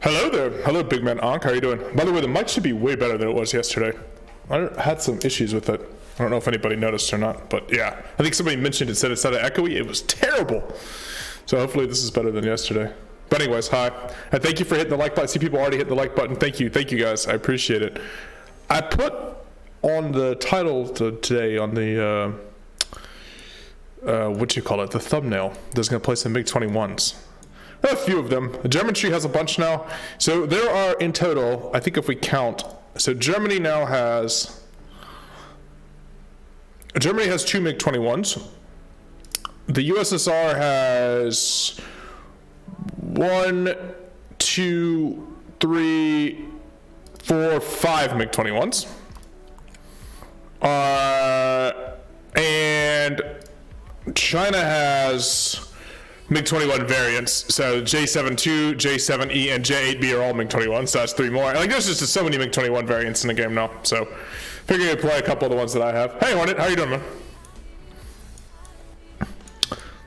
Hello there. Hello, Big Man Ankh. How are you doing? By the way, the mic should be way better than it was yesterday. I had some issues with it. I don't know if anybody noticed or not, but yeah. I think somebody mentioned it, said it sounded echoey. It was terrible. So hopefully this is better than yesterday. But anyways, hi. And thank you for hitting the like button. I see people already hit the like button. Thank you. Thank you, guys. I appreciate it. I put on the title today on the, what you call it, the thumbnail. There's going to play some MiG-21s. A few of them. The German tree has a bunch now. So there are in total, I think if we count, so Germany has 2 MiG-21s. The USSR has 1, 2, 3, 4, 5 MiG-21s. And China has MiG-21 variants, so J72, J7E, and J8B are all MiG-21, so that's 3 more. Like, there's just so many MiG-21 variants in the game now, so figured I'd play a couple of the ones that I have. Hey, Hornet, how you doing, man?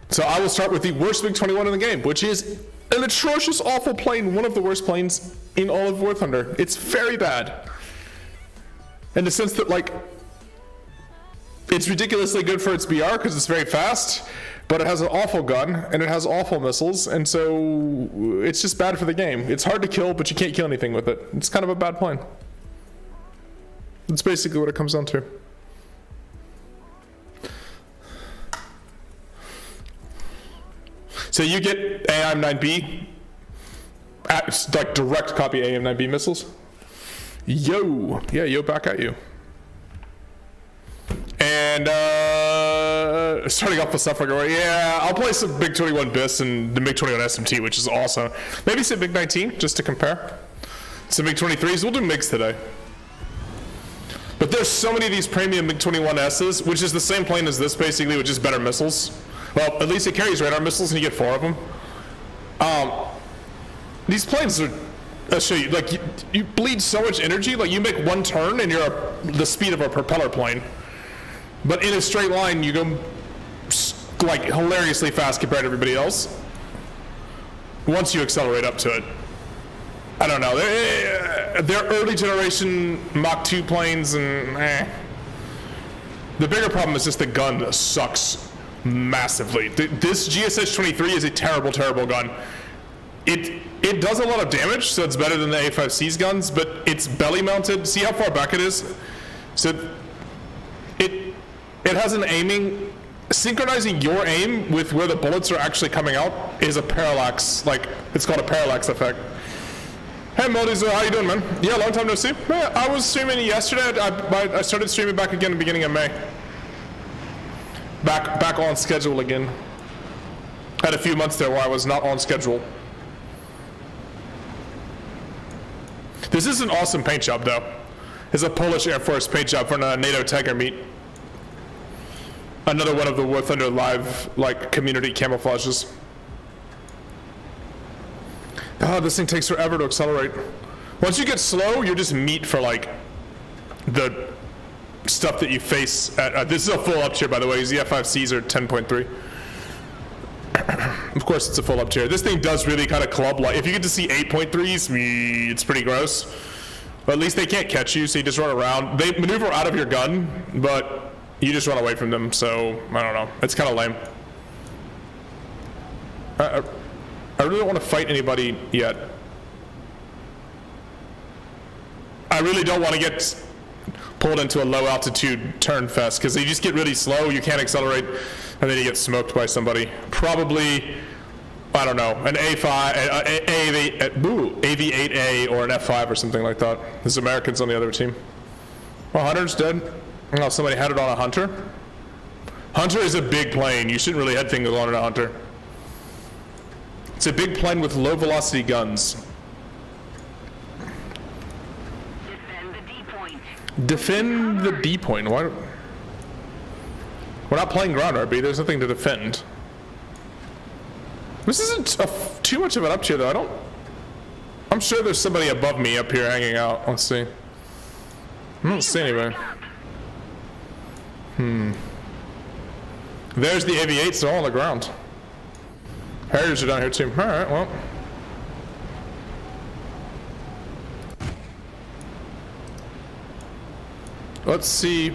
So I will start with the worst MiG-21 in the game, which is an atrocious, awful plane, one of the worst planes in all of War Thunder. It's very bad. In the sense that, like, it's ridiculously good for its BR because it's very fast, but it has an awful gun, and it has awful missiles, and so it's just bad for the game. It's hard to kill, but you can't kill anything with it. It's kind of a bad plane. That's basically what it comes down to. So you get AIM-9B, like direct copy AIM-9B missiles. Yo, yeah, yo, back at you. And starting off with stuff like, yeah, I'll play some MiG-21 BIS and the MiG-21 SMT, which is awesome. Maybe some MiG-19 just to compare. Some MiG-23s. We'll do MiGs today. But there's so many of these premium MiG-21Ss, which is the same plane as this basically, with just better missiles. Well, at least it carries radar missiles, and you get 4 of them. These planes are, I'll show you, like you bleed so much energy. Like you make one turn, and you're the speed of a propeller plane. But in a straight line, you go like hilariously fast compared to everybody else. Once you accelerate up to it, I don't know. They're early generation Mach 2 planes, and the bigger problem is just the gun that sucks massively. This GSH-23 is a terrible, terrible gun. It does a lot of damage, so it's better than the A5C's guns, but it's belly mounted. See how far back it is? So it has an aiming, synchronizing your aim with where the bullets are actually coming out is a parallax, like it's called a parallax effect. Hey Moldies, how you doing, man? Yeah, long time no see. Yeah, I was streaming yesterday. I started streaming back again at the beginning of May. Back on schedule again. Had a few months there where I was not on schedule. This is an awesome paint job though. It's a Polish Air Force paint job for a NATO Tiger meet. Another one of the War Thunder live like community camouflages. Oh, this thing takes forever to accelerate. Once you get slow, you're just meat for like the stuff that you face at, this is a full up tier by the way. The F5Cs are 10.3. Of course it's a full up tier. This thing does really kind of club like, if you get to see 8.3s, it's pretty gross. But at least they can't catch you, so you just run around. They maneuver out of your gun, but you just run away from them, so I don't know. It's kind of lame. I really don't want to fight anybody yet. I really don't want to get pulled into a low altitude turn fest because they just get really slow, you can't accelerate, and then you get smoked by somebody. Probably, I don't know, an A5, AV8A or an F5 or something like that. There's Americans on the other team. Well, Hunter's dead. Oh, somebody had it on a Hunter. Hunter is a big plane. You shouldn't really head things on a Hunter. It's a big plane with low velocity guns. Defend the D point. Defend the D point. Why? We're not playing ground RB. There's nothing to defend. This isn't too much of an up tier though. I'm sure there's somebody above me up here hanging out. Let's see. I don't see anybody. There's the AV8s. They're all on the ground. Harriers are down here too. All right, well. Let's see.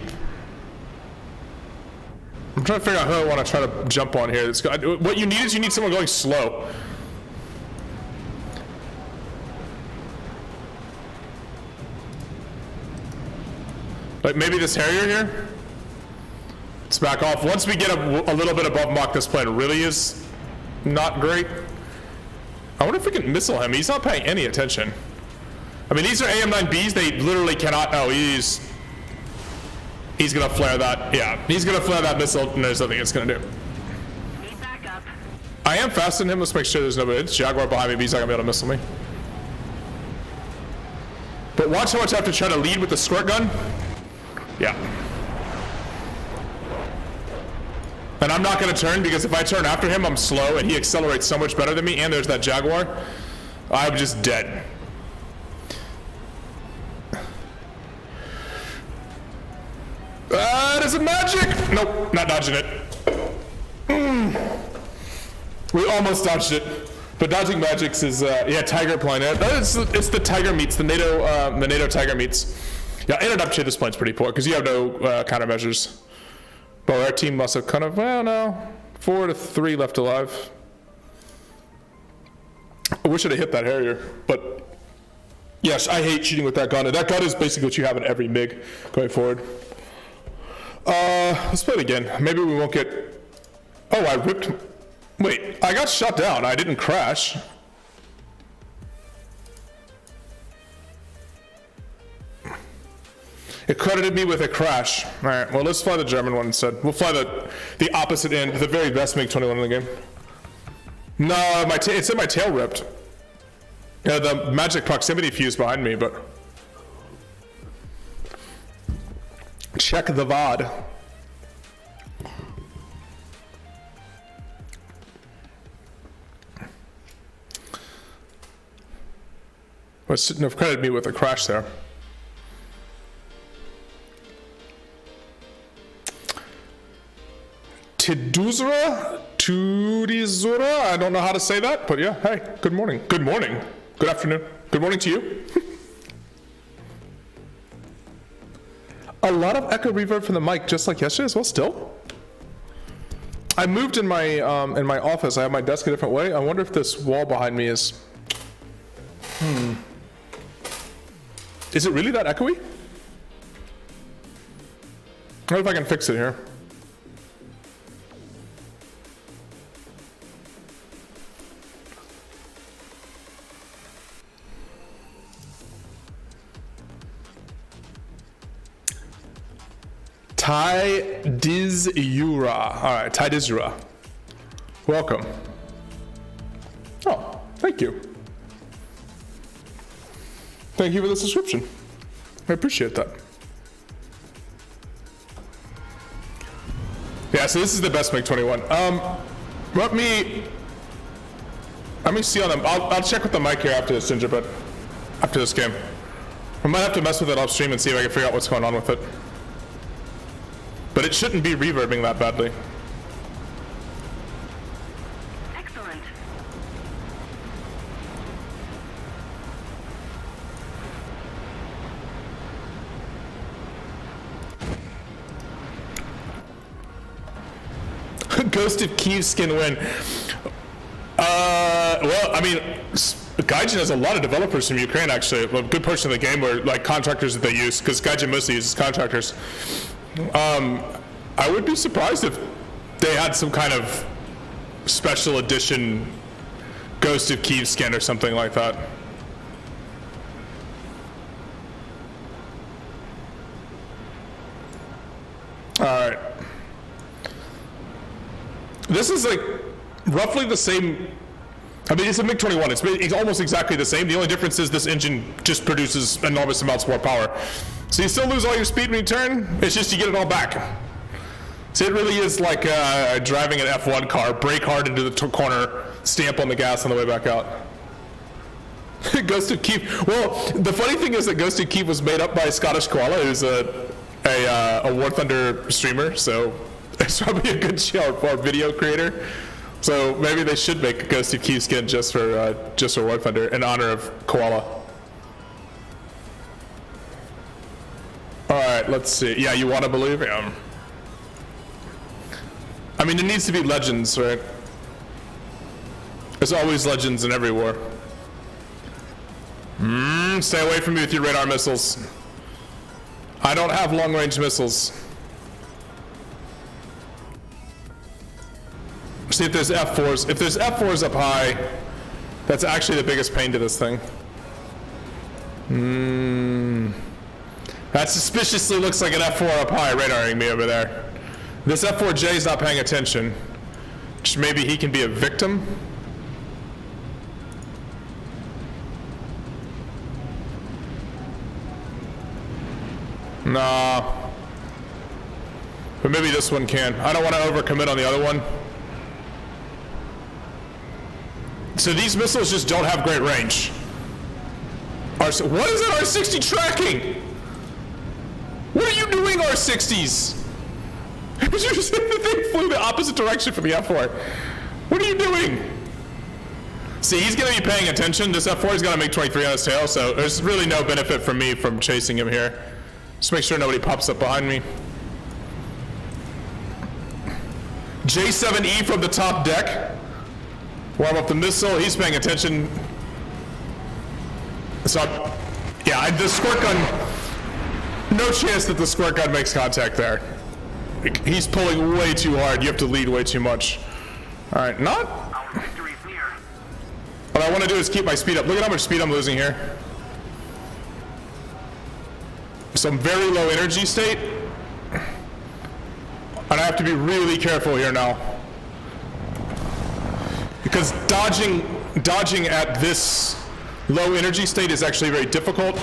I'm trying to figure out who I want to try to jump on here. What you need is you need someone going slow. Like maybe this Harrier here? Let's back off. Once we get a little bit above Mach, this plane really is not great. I wonder if we can missile him. He's not paying any attention. I mean, these are AM-9Bs. They literally cannot. Oh, he's gonna flare that. Yeah, he's gonna flare that missile, and there's nothing it's gonna do. Need backup. I am faster than him. Let's make sure there's nobody. It's Jaguar behind me, but he's not gonna be able to missile me. But watch how much I have to try to lead with the squirt gun. Yeah. And I'm not gonna turn because if I turn after him, I'm slow, and he accelerates so much better than me. And there's that Jaguar. I'm just dead. There's a magic! Nope, not dodging it. We almost dodged it. But dodging magics is, yeah, Tiger plane. It's the Tiger meats, the NATO Tiger meats. Yeah, ended up this plane's pretty poor because you have no countermeasures. But our team must have kind of, well, no, 4 to 3 left alive. I wish I'd have hit that Harrier, but yes, I hate shooting with that gun. And that gun is basically what you have in every MiG going forward. Let's play it again. Maybe we won't get... Oh, I ripped... Wait, I got shot down. I didn't crash. It credited me with a crash. All right, well, let's fly the German one instead. We'll fly the opposite end, the very best MiG-21 in the game. No, it said my tail ripped. Yeah, the magic proximity fuse behind me, but... Check the VOD. Well, it shouldn't have credited me with a crash there. Tudizura, I don't know how to say that, but yeah, hey, good morning. Good morning. Good afternoon. Good morning to you. A lot of echo reverb from the mic, just like yesterday as well, still? I moved in my office. I have my desk a different way. I wonder if this wall behind me is... Is it really that echoey? I wonder if I can fix it here. Tidizura. All right, Tidizura. Welcome. Oh, thank you. Thank you for the subscription. I appreciate that. Yeah, so this is the best MiG-21. Let me see on them. I'll check with the mic here after this, Ginger, but after this game. I might have to mess with it off stream and see if I can figure out what's going on with it. But it shouldn't be reverbing that badly. Excellent. Ghost of Kiev skin win. Well, I mean, Gaijin has a lot of developers from Ukraine, actually. A good portion of the game were like contractors that they use, because Gaijin mostly uses contractors. I would be surprised if they had some kind of special edition Ghost of Kiev skin or something like that. All right. This is like roughly the same. I mean, it's a MiG-21. It's almost exactly the same. The only difference is this engine just produces enormous amounts more power. So you still lose all your speed when you turn. It's just you get it all back. So it really is like driving an F1 car. Brake hard into the corner, stamp on the gas on the way back out. Ghost of Kiev. Well, the funny thing is that Ghost of Kiev was made up by Scottish Koala, who's a War Thunder streamer. So it's probably a good show for a video creator. So maybe they should make a Ghost of Kiev skin just for War Thunder in honor of Koala. All right, let's see. Yeah, you want to believe? Yeah. I mean, it needs to be legends, right? There's always legends in every war. Stay away from me with your radar missiles. I don't have long-range missiles. See if there's F4s. If there's F4s up high, that's actually the biggest pain to this thing. That suspiciously looks like an F4 up high radaring me over there. This F4J is not paying attention. Maybe he can be a victim. Nah. But maybe this one can. I don't want to overcommit on the other one. So these missiles just don't have great range. What is that R60 tracking? What are you doing, R60s? The thing flew the opposite direction from the F4. What are you doing? See, he's going to be paying attention. This F4 is going to make 23 on his tail, so there's really no benefit for me from chasing him here. Just make sure nobody pops up behind me. J7E from the top deck. Warm up the missile. He's paying attention. So, yeah, the squirt gun. No chance that the squirt gun makes contact there. He's pulling way too hard. You have to lead way too much. All right, not. Our victory's near. What I want to do is keep my speed up. Look at how much speed I'm losing here. Some very low energy state. And I have to be really careful here now. Because dodging at this low energy state is actually very difficult.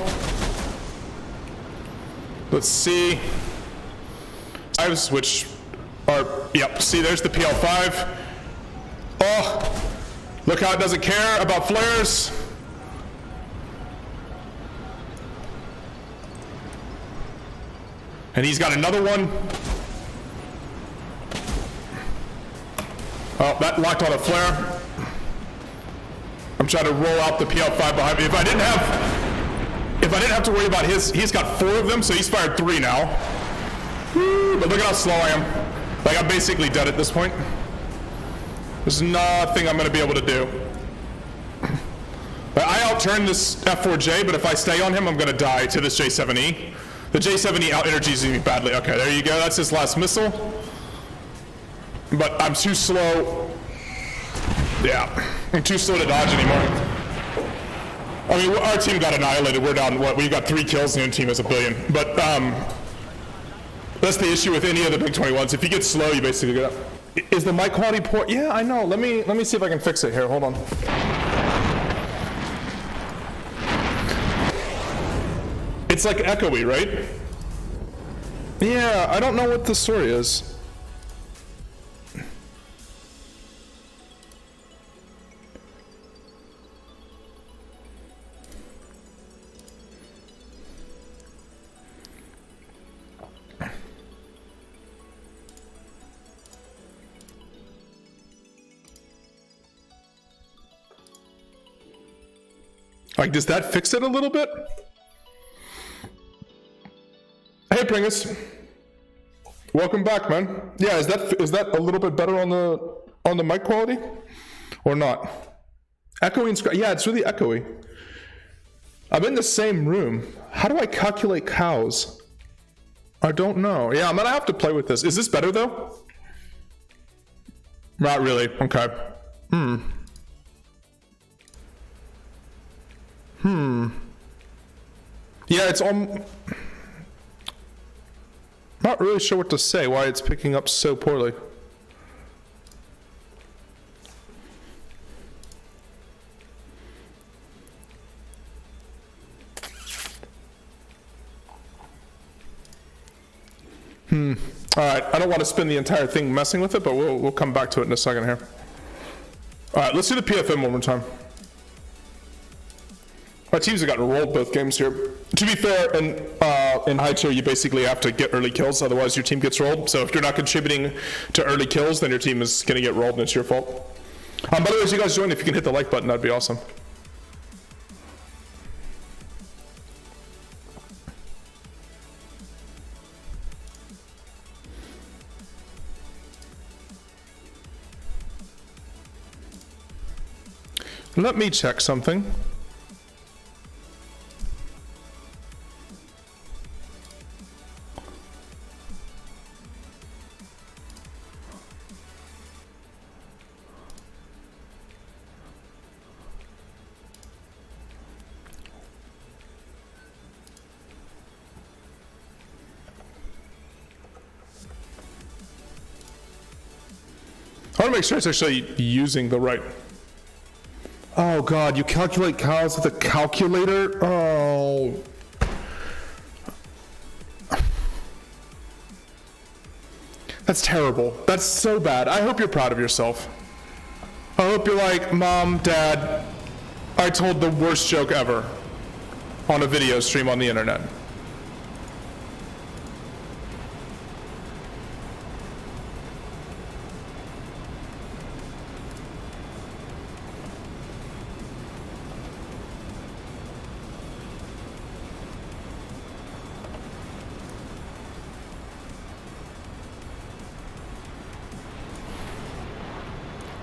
Let's see. Which are, yep, see there's the PL5. Oh, look how it doesn't care about flares. And he's got another one. Oh, that locked on a flare. I'm trying to roll out the PL5 behind me. If I didn't have to worry about he's got 4 of them, so he's fired 3 now. Woo, but look at how slow I am. Like, I'm basically dead at this point. There's nothing I'm gonna be able to do. I outturned this F4J, but if I stay on him, I'm gonna die to this J7E. The J7E out-energies me badly. Okay, there you go, that's his last missile. But I'm too slow. Yeah, I'm too slow to dodge anymore. I mean, our team got annihilated. We're down, what, we got 3 kills and the team has 1 billion. But that's the issue with any of the MiG-21s. If you get slow, you basically get up. Is the mic quality poor? Yeah, I know. Let me see if I can fix it here. Hold on. It's like echoey, right? Yeah, I don't know what the story is. Like, does that fix it a little bit? Hey, Pringus. Welcome back, man. Yeah, is that a little bit better on the mic quality, or not? Echoing. Yeah, it's really echoey. I'm in the same room. How do I calculate cows? I don't know. Yeah, I'm gonna have to play with this. Is this better though? Not really. Okay. Yeah, it's not really sure what to say, why it's picking up so poorly. All right, I don't want to spend the entire thing messing with it, but we'll come back to it in a second here. All right, let's do the PFM one more time. Our teams have gotten rolled both games here. To be fair, in high tier, you basically have to get early kills, otherwise your team gets rolled. So if you're not contributing to early kills, then your team is going to get rolled and it's your fault. By the way, as you guys join, if you can hit the like button, that'd be awesome. Let me check something. I want to make sure it's actually using the right. Oh God, you calculate cows with a calculator? Oh. That's terrible. That's so bad. I hope you're proud of yourself. I hope you're like, Mom, Dad, I told the worst joke ever on a video stream on the internet.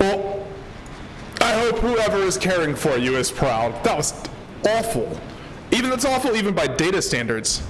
Well, I hope whoever is caring for you is proud. That was awful. That's awful even by data standards.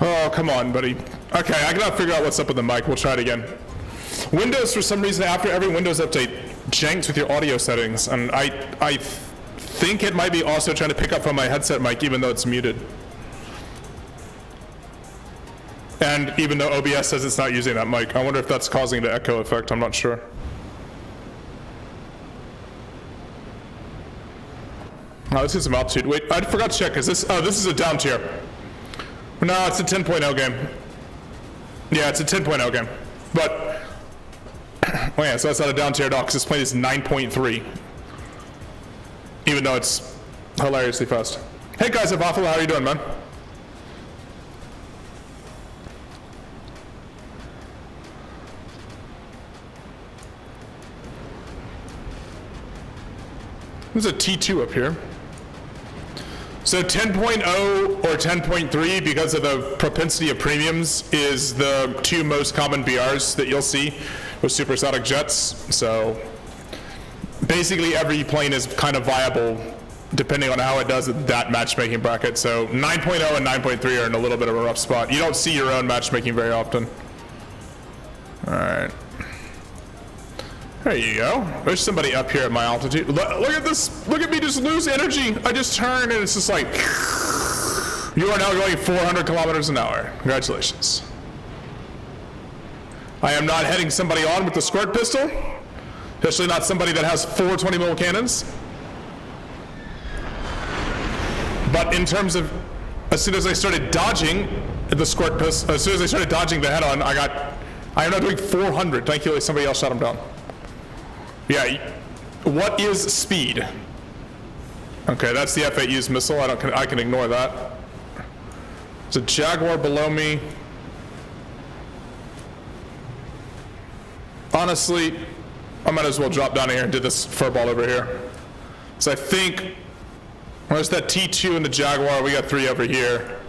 Oh, come on, buddy. Okay, I gotta figure out what's up with the mic. We'll try it again. Windows, for some reason, after every Windows update, janks with your audio settings, and I think it might be also trying to pick up from my headset mic, even though it's muted. And even though OBS says it's not using that mic, I wonder if that's causing the echo effect. I'm not sure. Oh, let's get some altitude. Wait, I forgot to check. Is this? Oh, this is a down tier. No, it's a 10.0 game. Yeah, it's a 10.0 game. But, oh yeah, so that's not a down tier at all, because this plane is 9.3. Even though it's hilariously fast. Hey guys at Buffalo, how are you doing, man? There's a T2 up here. So 10.0 or 10.3, because of the propensity of premiums, is the two most common BRs that you'll see with supersonic jets. So basically every plane is kind of viable depending on how it does at that matchmaking bracket. So 9.0 and 9.3 are in a little bit of a rough spot. You don't see your own matchmaking very often. All right. There you go. There's somebody up here at my altitude. Look at this. Look at me just lose energy. I just turn and it's just like, you are now going 400 kilometers an hour. Congratulations. I am not heading somebody on with the squirt pistol, especially not somebody that has 4 20mm cannons. But in terms of, as soon as I started dodging the squirt pistol, as soon as I started dodging the head-on, I am now doing 400. Thankfully, somebody else shot him down. Yeah, what is speed? Okay, that's the F-8U's missile. I can ignore that. There's a Jaguar below me. Honestly, I might as well drop down here and do this furball over here. So I think, there's that T2 and the Jaguar. We got 3 over here.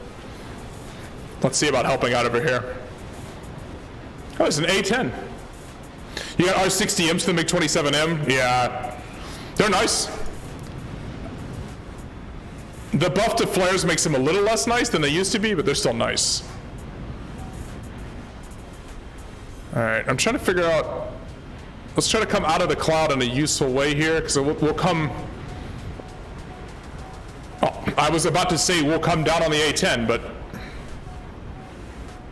Let's see about helping out over here. Oh, it's an A10. You got R60Ms to the MiG-27M? Yeah, they're nice. The buff to flares makes them a little less nice than they used to be, but they're still nice. All right, I'm trying to figure out, let's try to come out of the cloud in a useful way here, because we'll come, oh, I was about to say we'll come down on the A10, but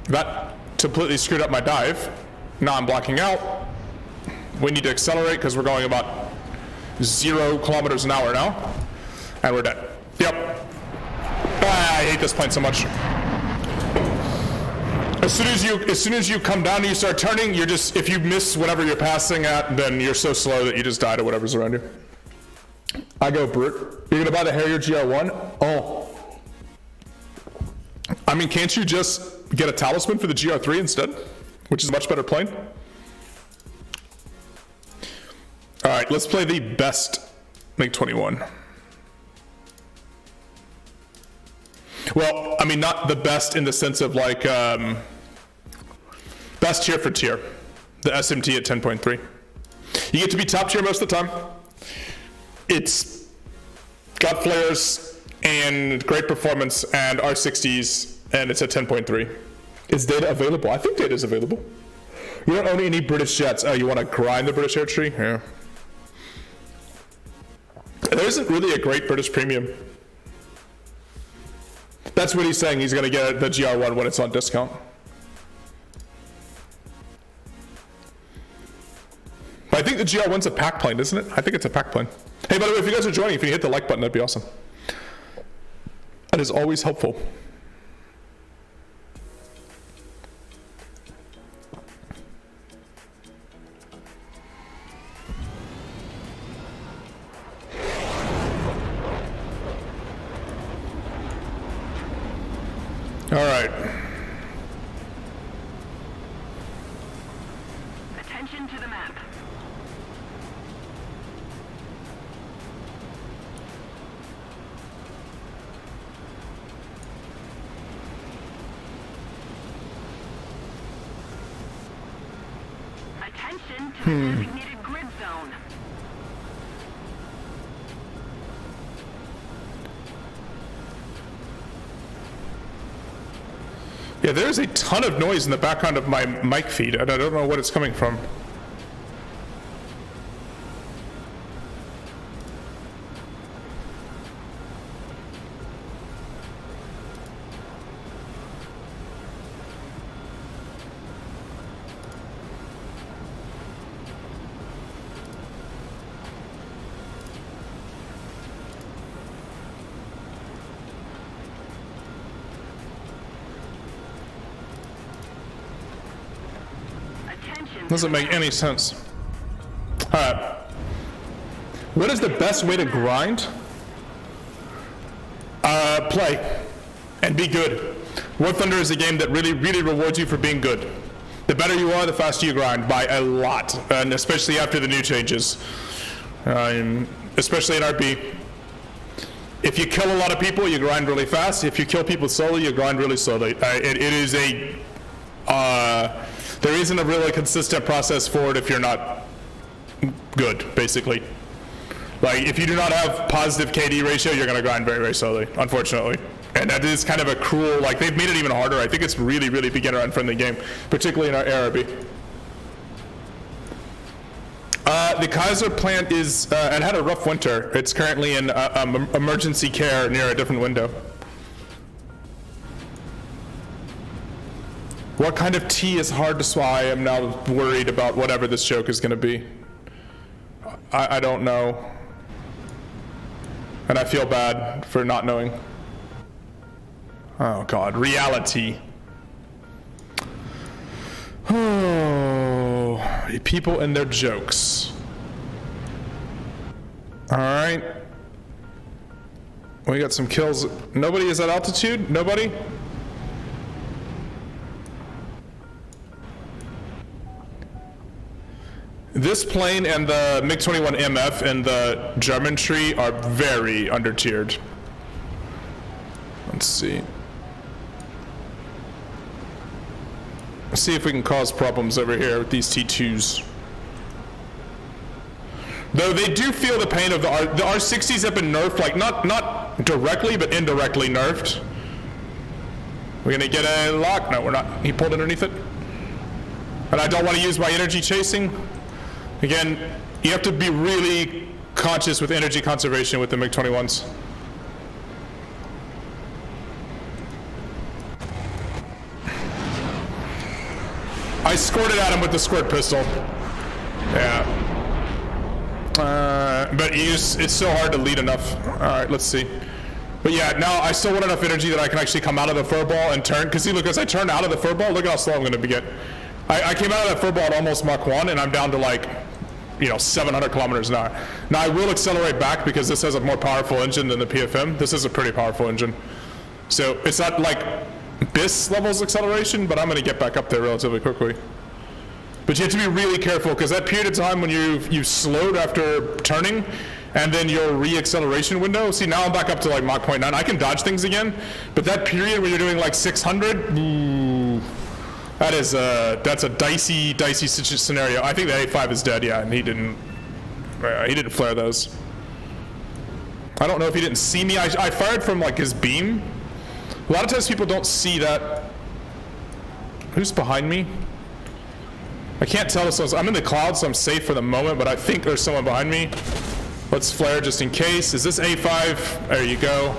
that completely screwed up my dive. Now I'm blacking out. We need to accelerate because we're going about 0 kilometers an hour now. And we're dead. Yep. I hate this plane so much. As soon as you come down and you start turning, you're just, if you miss whatever you're passing at, then you're so slow that you just die to whatever's around you. I go brute. You're gonna buy the Harrier GR1? Oh. I mean, can't you just get a talisman for the GR3 instead? Which is a much better plane. All right, let's play the best MiG-21. Well, I mean, not the best in the sense of like, best tier for tier. The SMT at 10.3. You get to be top tier most of the time. It's got flares and great performance and R60s, and it's at 10.3. Is data available? I think data is available. You don't own any British jets. Oh, you want to grind the British air tree? Yeah. There isn't really a great British premium. That's what he's saying. He's going to get the GR1 when it's on discount. But I think the GR1's a pack plane, isn't it? I think it's a pack plane. Hey, by the way, if you guys are joining, if you hit the like button, that'd be awesome. That is always helpful. All right. Attention to the map. Attention to the designated grid zone. Yeah, there's a ton of noise in the background of my mic feed, and I don't know what it's coming from. Doesn't make any sense. All right. What is the best way to grind? Play and be good. War Thunder is a game that really rewards you for being good. The better you are, the faster you grind by a lot, and especially after the new changes. Especially in RP. If you kill a lot of people, you grind really fast. If you kill people slowly, you grind really slowly. It is a there isn't a really consistent process for it if you're not good, basically. Like, if you do not have positive KD ratio, you're gonna grind very slowly, unfortunately. And that is kind of a cruel, like, they've made it even harder. I think it's really beginner unfriendly game, particularly in our ARB. The Kaiser plant is, it had a rough winter. It's currently in emergency care near a different window. What kind of tea is hard to swallow? I am now worried about whatever this joke is going to be. I don't know. And I feel bad for not knowing. Oh God, reality. Oh, people and their jokes. All right. We got some kills. Nobody is at altitude? Nobody? This plane and the MiG-21 MF and the German tree are very under-tiered. Let's see. Let's see if we can cause problems over here with these T2s. Though they do feel the pain of the R60s have been nerfed, like not directly, but indirectly nerfed. We're gonna get a lock? No, we're not. He pulled underneath it. And I don't want to use my energy chasing. Again, you have to be really conscious with energy conservation with the MiG-21s. I squirted at him with the squirt pistol. Yeah. But it's so hard to lead enough. All right, let's see. But yeah, now I still want enough energy that I can actually come out of the furball and turn. Because see, look, as I turn out of the furball, look at how slow I'm going to get. I came out of that furball at almost Mach 1, and I'm down to like, 700 kilometers an hour. Now I will accelerate back because this has a more powerful engine than the PFM. This is a pretty powerful engine. So it's not like BIS levels acceleration, but I'm going to get back up there relatively quickly. But you have to be really careful because that period of time when you've slowed after turning and then your re-acceleration window, see now I'm back up to like Mach 0.9. I can dodge things again, but that period where you're doing like 600, ooh, that's a dicey scenario. I think the A5 is dead, yeah, and he didn't flare those. I don't know if he didn't see me. I fired from like his beam. A lot of times people don't see that. Who's behind me? I can't tell this. I'm in the cloud, so I'm safe for the moment, but I think there's someone behind me. Let's flare just in case. Is this A5? There you go.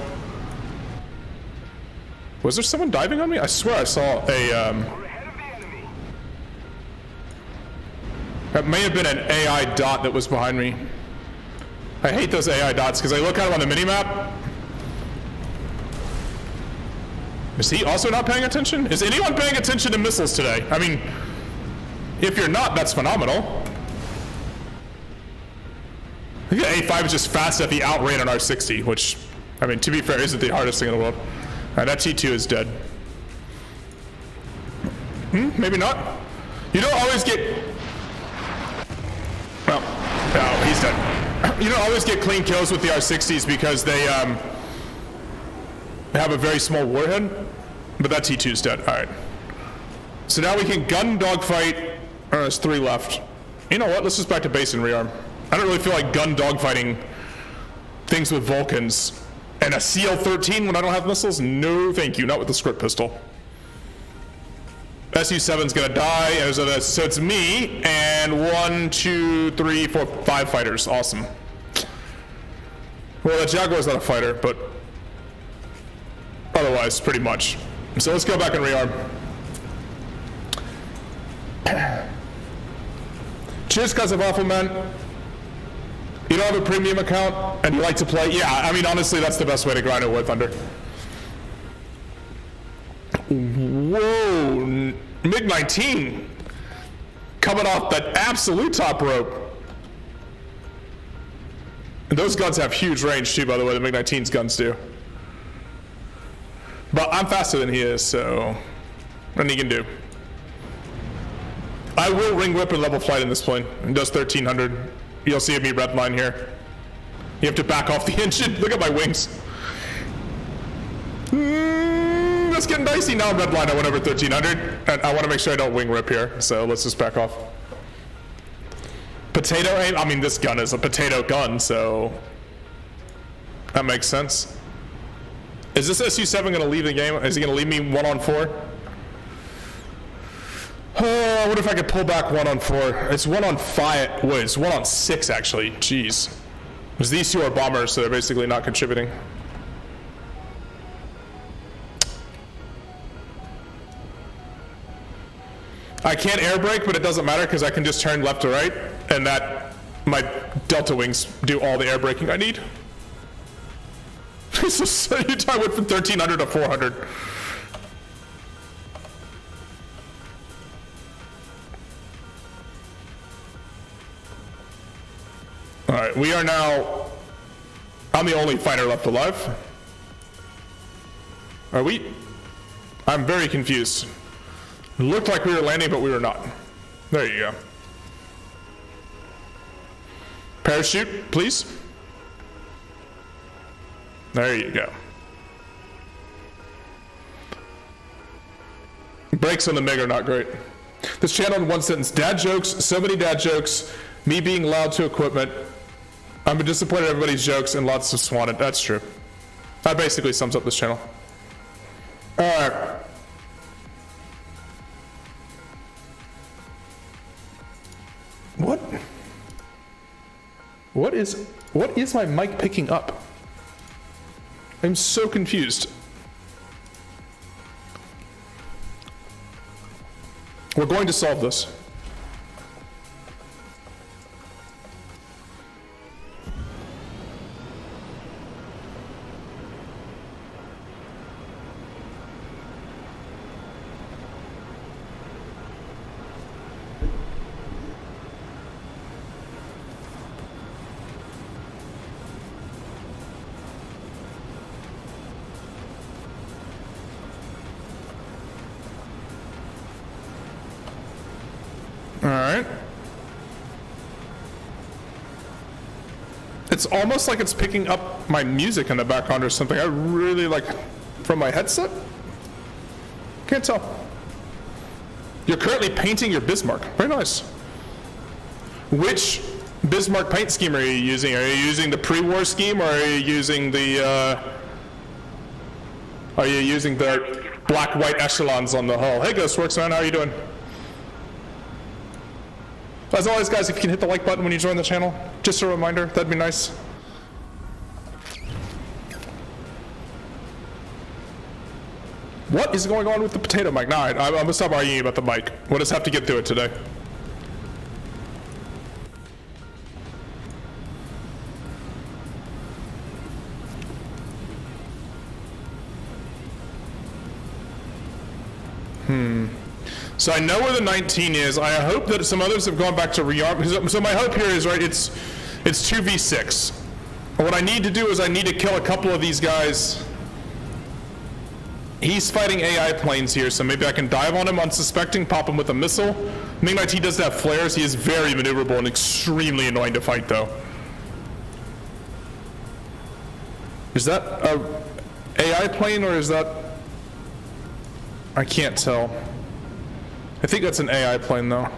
Was there someone diving on me? I swear I saw a... That may have been an AI dot that was behind me. I hate those AI dots because I look at them on the minimap. Is he also not paying attention? Is anyone paying attention to missiles today? I mean, if you're not, that's phenomenal. I think the A5 is just fast enough he outran an R60, which, I mean, to be fair, isn't the hardest thing in the world. That T2 is dead. Maybe not. You don't always get... Well, no, he's dead. You don't always get clean kills with the R60s because they have a very small warhead, but that T2 is dead. All right. So now we can gun dogfight. There's 3 left. You know what? Let's just back to base and rearm. I don't really feel like gun dogfighting things with Vulcans. And a CL-13 when I don't have missiles? No, thank you. Not with the script pistol. SU-7's gonna die. So it's me and 1, 2, 3, 4, 5 fighters. Awesome. Well, the Jaguar's not a fighter, but otherwise, pretty much. So let's go back and rearm. Cheers, Cuz of Awful Man. You don't have a premium account and you like to play? Yeah, I mean, honestly, that's the best way to grind a War Thunder. Whoa, MiG-19 coming off that absolute top rope. And those guns have huge range too, by the way, the MiG-19's guns do. But I'm faster than he is, so nothing he can do. I will ring whip and level flight in this plane. It does 1300. You'll see me red line here. You have to back off the engine. Look at my wings. That's getting dicey. Now red line, I went over 1300. And I want to make sure I don't wing rip here. So let's just back off. Potato aim? I mean, this gun is a potato gun, so that makes sense. Is this SU-7 going to leave the game? Is he going to leave me 1-on-4? Oh, I wonder if I could pull back 1-on-4. It's 1-on-5. Wait, it's 1-on-6 actually. Jeez. Because these two are bombers, so they're basically not contributing. I can't air brake, but it doesn't matter because I can just turn left to right, and that my Delta wings do all the air braking I need. So I went from 1300 to 400. All right, we are now, I'm the only fighter left alive. Are we? I'm very confused. It looked like we were landing, but we were not. There you go. Parachute, please. There you go. Brakes on the MiG are not great. This channel in one sentence: dad jokes, so many dad jokes, me being loud to equipment. I'm disappointed in everybody's jokes and lots of swanted. That's true. That basically sums up this channel. Alright. What is my mic picking up? I'm so confused. We're going to solve this. It's almost like it's picking up my music in the background or something. I really like from my headset. Can't tell. You're currently painting your Bismarck. Very nice. Which Bismarck paint scheme are you using? Are you using the pre-war scheme, or are you using the black-white echelons on the hull? Hey, Ghostworks, man, how are you doing? As always, guys, if you can hit the like button when you join the channel, just a reminder, that'd be nice. What is going on with the potato mic? Nah, I'm gonna stop arguing about the mic. We'll just have to get through it today. So I know where the 19 is. I hope that some others have gone back to rearm. So my hope here is, right, it's 2v6. What I need to do is I need to kill a couple of these guys. He's fighting AI planes here, so maybe I can dive on him unsuspecting, pop him with a missile. MiG-19 does have flares. He is very maneuverable and extremely annoying to fight, though. Is that a AI plane, or is that... I can't tell. I think that's an AI plane, though. I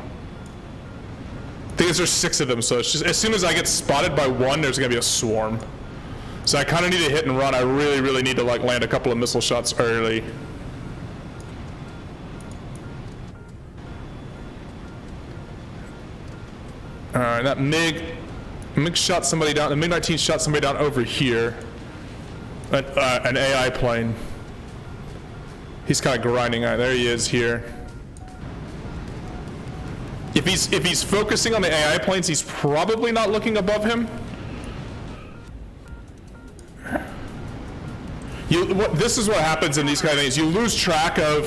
think there's 6 of them, so it's just, as soon as I get spotted by one, there's gonna be a swarm. So I kind of need to hit and run. I really, really need to like land a couple of missile shots early. Alright, that MiG shot somebody down, the MiG-19 shot somebody down over here. An AI plane. He's kind of grinding out, there he is here. If he's focusing on the AI planes, he's probably not looking above him. This is what happens in these kind of things. You lose track of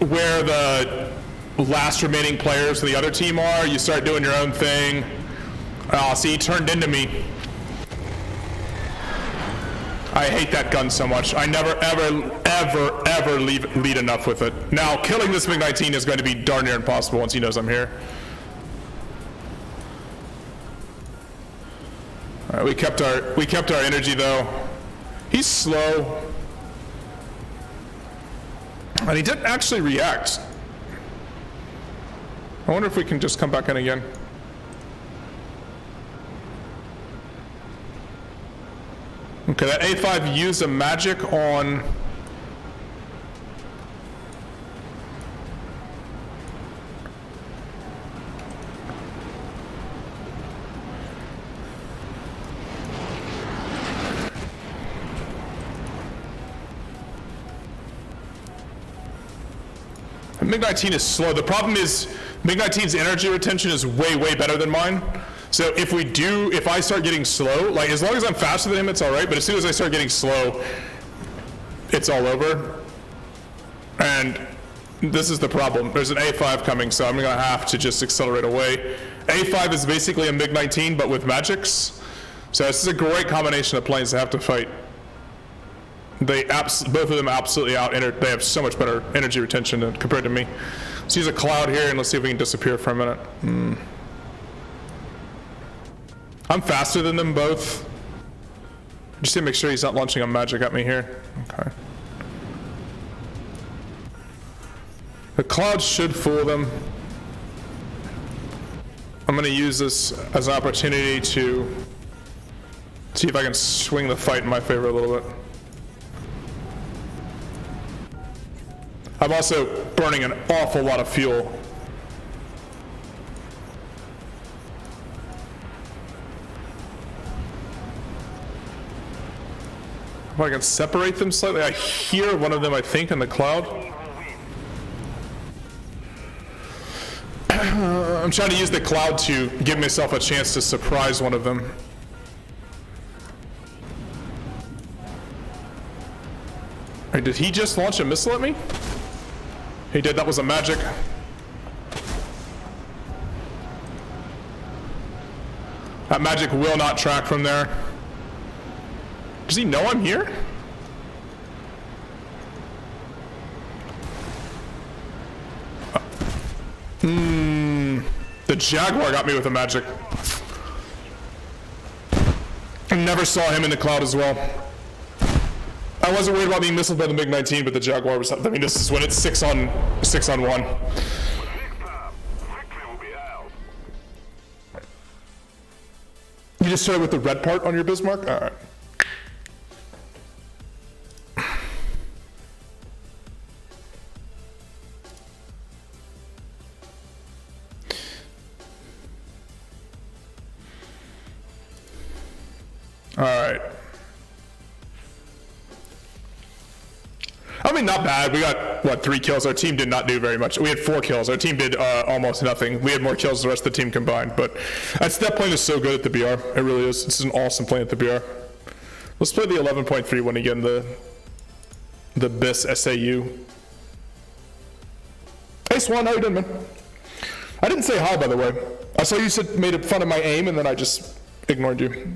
where the last remaining players of the other team are. You start doing your own thing. See, he turned into me. I hate that gun so much. I never, ever lead enough with it. Now, killing this MiG-19 is going to be darn near impossible once he knows I'm here. All right, we kept our energy though. He's slow, and he didn't actually react. I wonder if we can just come back in again. Okay, that A5 used a magic on... MiG-19 is slow. The problem is MiG-19's energy retention is way, way better than mine. So if I start getting slow, like as long as I'm faster than him, it's all right. But as soon as I start getting slow, it's all over. And this is the problem. There's an A5 coming, so I'm gonna have to just accelerate away. A5 is basically a MiG-19, but with magics. So this is a great combination of planes to have to fight. Both of them absolutely they have so much better energy retention compared to me. Let's use a cloud here and let's see if we can disappear for a minute. I'm faster than them both. Just to make sure he's not launching a magic at me here. Okay. The cloud should fool them. I'm gonna use this as an opportunity to see if I can swing the fight in my favor a little bit. I'm also burning an awful lot of fuel. If I can separate them slightly, I hear one of them, I think, in the cloud. I'm trying to use the cloud to give myself a chance to surprise one of them. Hey, did he just launch a missile at me? He did, that was a magic. That magic will not track from there. Does he know I'm here? The Jaguar got me with a magic. Never saw him in the cloud as well. I wasn't worried about being missiled by the MiG-19, but the Jaguar was. I mean, this is when it's 6-on-1. You just started with the red part on your Bismarck? All right. All right. I mean, not bad. We got, what, 3 kills? Our team did not do very much. We had 4 kills. Our team did almost nothing. We had more kills than the rest of the team combined. But that plane is so good at the BR. It really is. It's an awesome plane at the BR. Let's play the 11.3 one again, the BIS SAU. Hey, Swan, how you doing, man? I didn't say hi, by the way. I saw you made fun of my aim, and then I just ignored you.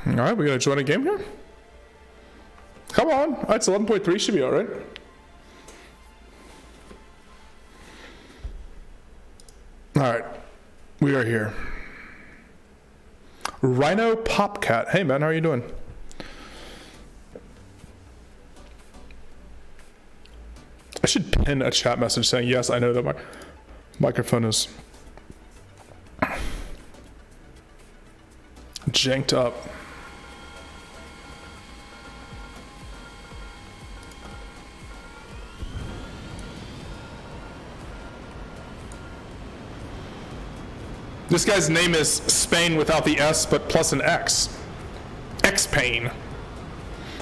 All right, we gonna join a game here? Come on, it's 11.3, should be all right. All right, we are here. Rhino Popcat, hey man, how are you doing? I should pin a chat message saying, yes, I know that my microphone is janked up. This guy's name is Spain without the S, but plus an X. X-Pain.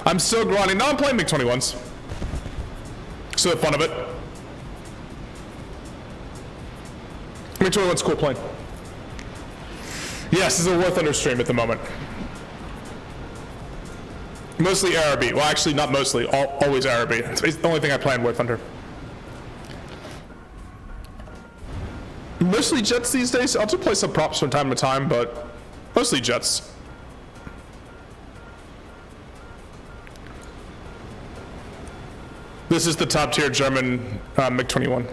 I'm still grinding. No, I'm playing MiG-21s. So the fun of it. MiG-21's cool plane. Yes, this is a War Thunder stream at the moment. Mostly Araby. Well, actually, not mostly. Always Araby. It's the only thing I play in War Thunder. Mostly jets these days. I'll just play some props from time to time, but mostly jets. This is the top tier German MiG-21.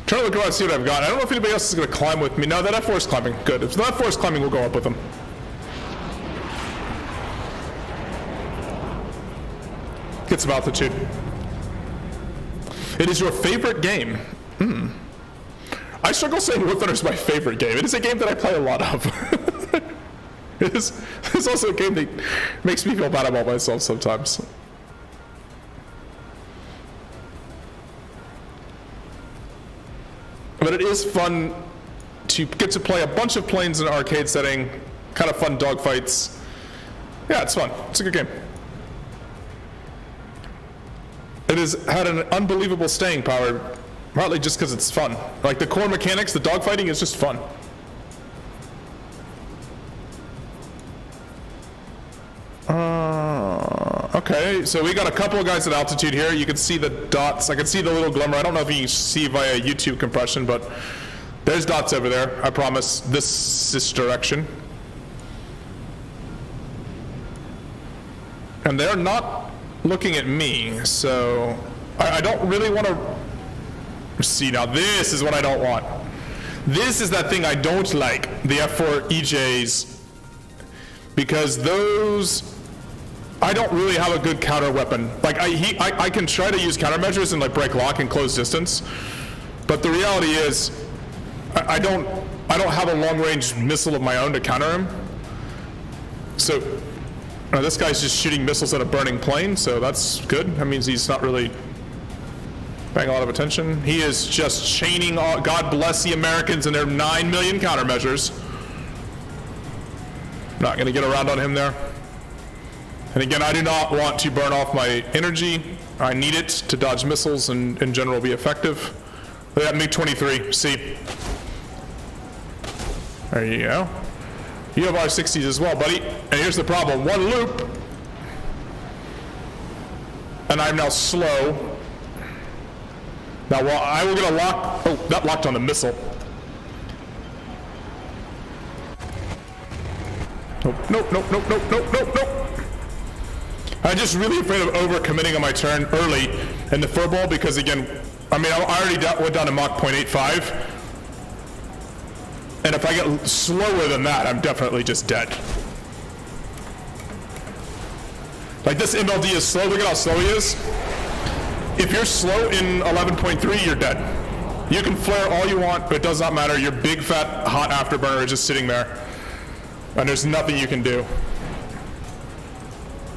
Trying to look around and see what I've got. I don't know if anybody else is going to climb with me. No, that F4 is climbing. Good. If that F4 is climbing, we'll go up with them. Get some altitude. It is your favorite game. I struggle saying War Thunder is my favorite game. It is a game that I play a lot of. It's also a game that makes me feel bad about myself sometimes. But it is fun to get to play a bunch of planes in an arcade setting, kind of fun dogfights. Yeah, it's fun. It's a good game. It has had an unbelievable staying power, partly just because it's fun. Like the core mechanics, the dogfighting is just fun. Okay, so we got a couple of guys at altitude here. You can see the dots. I can see the little glimmer. I don't know if you can see via YouTube compression, but there's dots over there. I promise this direction. And they're not looking at me, so I don't really want to see. Now this is what I don't want. This is that thing I don't like, the F4 EJs, because those, I don't really have a good counter weapon. Like I can try to use countermeasures and like break lock and close distance, but the reality is I don't have a long range missile of my own to counter him. So this guy's just shooting missiles at a burning plane, so that's good. That means he's not really paying a lot of attention. He is just chaining all, God bless the Americans and their 9 million countermeasures. Not gonna get around on him there. And again, I do not want to burn off my energy. I need it to dodge missiles and in general be effective. Look at that MiG-23, see? There you go. You have R60s as well, buddy. And here's the problem, one loop, and I'm now slow. Now, while I will get a lock, oh, that locked on the missile. Nope, nope, nope, nope, nope, nope, nope, nope. I'm just really afraid of over-committing on my turn early in the furball because, again, I mean, I already went down to Mach 0.85. And if I get slower than that, I'm definitely just dead. Like, this MLD is slow. Look at how slow he is. If you're slow in 11.3, you're dead. You can flare all you want, but it does not matter. Your big, fat, hot afterburner is just sitting there. And there's nothing you can do.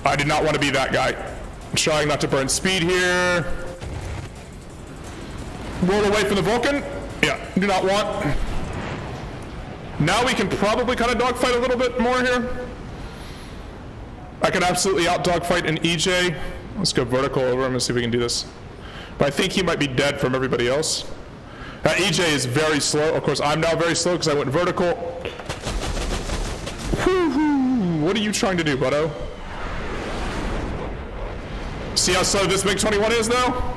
I did not want to be that guy. I'm trying not to burn speed here. Roll away from the Vulcan. Yeah, do not want. Now we can probably kind of dogfight a little bit more here. I can absolutely out dogfight an EJ. Let's go vertical over him and see if we can do this. But I think he might be dead from everybody else. That EJ is very slow. Of course, I'm now very slow because I went vertical. What are you trying to do, buddo? See how slow this MiG-21 is now?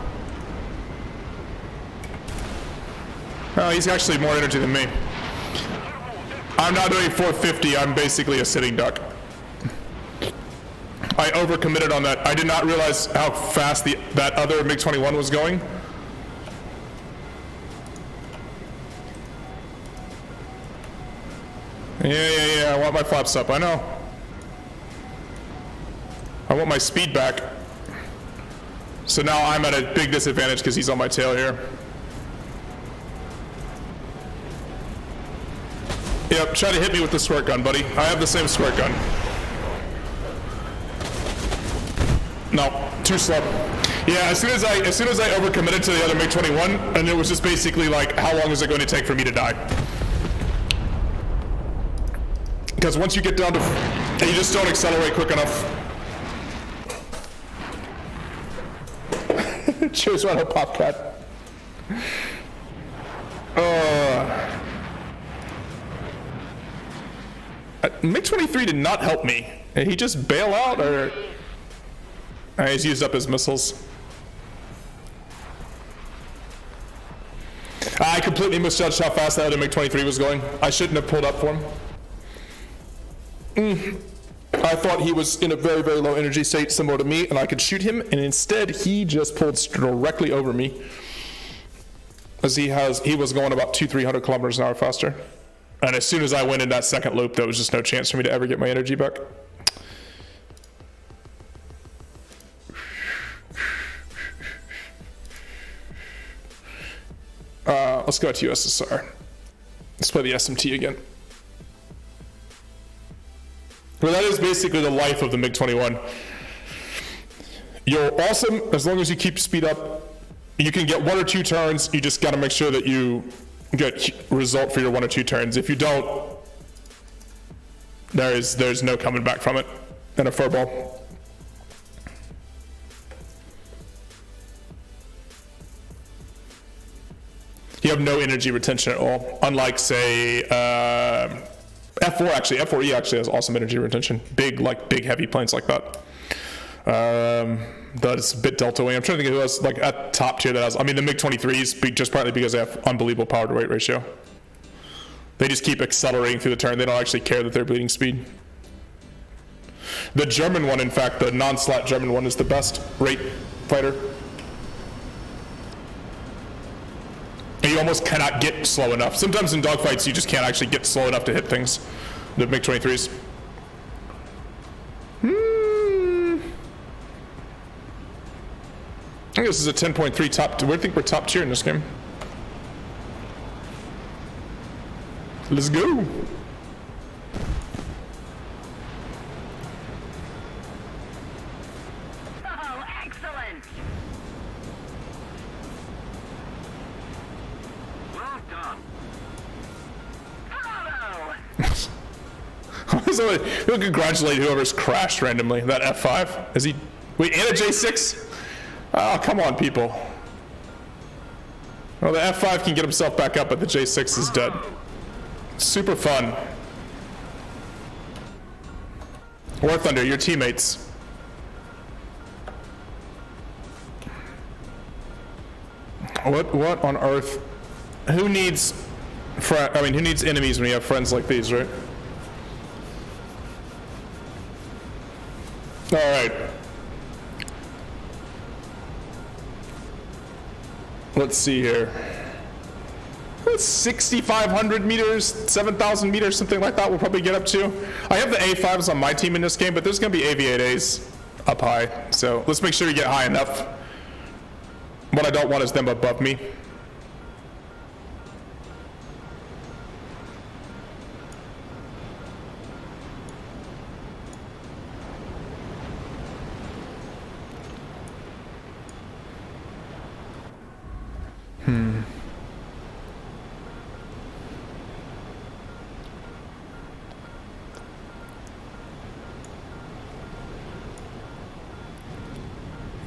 Oh, he's actually more energy than me. I'm not doing 450, I'm basically a sitting duck. I overcommitted on that. I did not realize how fast that other MiG-21 was going. Yeah, I want my flaps up, I know. I want my speed back. So now I'm at a big disadvantage because he's on my tail here. Yep, try to hit me with the squirt gun, buddy. I have the same squirt gun. No, too slow. Yeah, as soon as I overcommitted to the other MiG-21, and it was just basically like, how long is it going to take for me to die? Because once you get down to, you just don't accelerate quick enough. Cheers, right up, Popcat. MiG-23 did not help me. Did he just bail out, or? He's used up his missiles. I completely misjudged how fast that other MiG-23 was going. I shouldn't have pulled up for him. I thought he was in a very, very low energy state, similar to me, and I could shoot him, and instead he just pulled directly over me. As he was going about 200-300 kilometers an hour faster. And as soon as I went in that second loop, there was just no chance for me to ever get my energy back. Let's go to USSR. Let's play the SMT again. Well, that is basically the life of the MiG-21. You're awesome as long as you keep speed up. You can get 1 or 2 turns. You just got to make sure that you get result for your 1 or 2 turns. If you don't, there's no coming back from it in a furball. You have no energy retention at all, unlike, say, F4 actually. F4E actually has awesome energy retention. Big heavy planes like that. That's a bit delta wing. I'm trying to think of who else like at top tier that has. I mean, the MiG-23s, just partly because they have unbelievable power to weight ratio. They just keep accelerating through the turn. They don't actually care that they're bleeding speed. The German one, in fact, the non-slat German one is the best rate fighter. You almost cannot get slow enough. Sometimes in dogfights, you just can't actually get slow enough to hit things. The MiG-23s. I think this is a 10.3 top. I think we're top tier in this game. Let's go. Oh, excellent. Well done. Bravo. So we'll congratulate whoever's crashed randomly. That F5. Is he? Wait, and a J6? Oh, come on, people. Well, the F5 can get himself back up, but the J6 is dead. Super fun. War Thunder, your teammates. What on earth? Who needs who needs enemies when you have friends like these, right? All right. Let's see here. 6,500 meters, 7,000 meters, something like that we'll probably get up to. I have the A5s on my team in this game, but there's going to be AV-8As up high. So let's make sure we get high enough. What I don't want is them above me.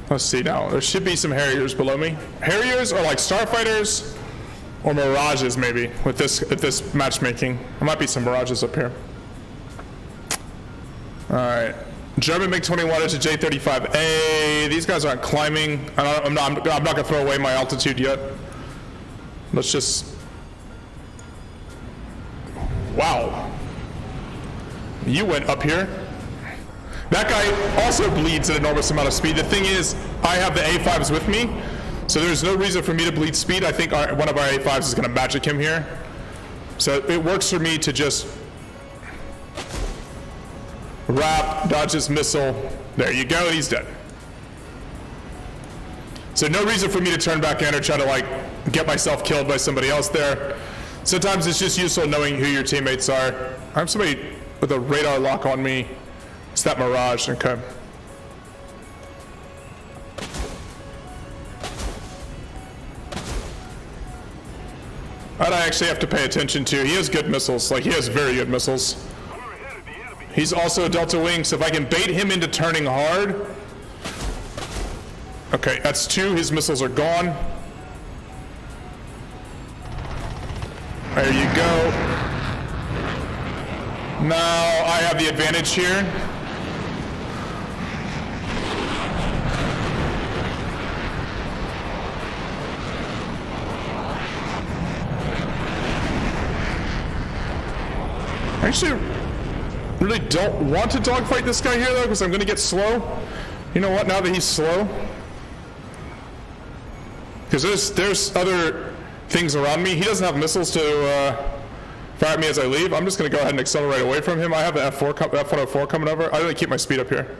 Let's see now. There should be some Harriers below me. Harriers are like Starfighters or Mirages maybe with this matchmaking. There might be some Mirages up here. All right. German MiG-21 is a J-35A. These guys aren't climbing. I'm not gonna throw away my altitude yet. Let's just. Wow. You went up here. That guy also bleeds an enormous amount of speed. The thing is, I have the A5s with me, so there's no reason for me to bleed speed. I think one of our A5s is going to magic him here. So it works for me to just wrap, dodge his missile. There you go, he's dead. So no reason for me to turn back in or try to like get myself killed by somebody else there. Sometimes it's just useful knowing who your teammates are. I have somebody with a radar lock on me. It's that Mirage, okay. That I actually have to pay attention to. He has good missiles, like he has very good missiles. He's also a Delta Wing, so if I can bait him into turning hard. Okay, that's 2, his missiles are gone. There you go. Now I have the advantage here. I actually really don't want to dogfight this guy here though, because I'm going to get slow. You know what, now that he's slow? Because there's other things around me. He doesn't have missiles to fire at me as I leave. I'm just going to go ahead and accelerate away from him. I have the F104 coming over. I really keep my speed up here.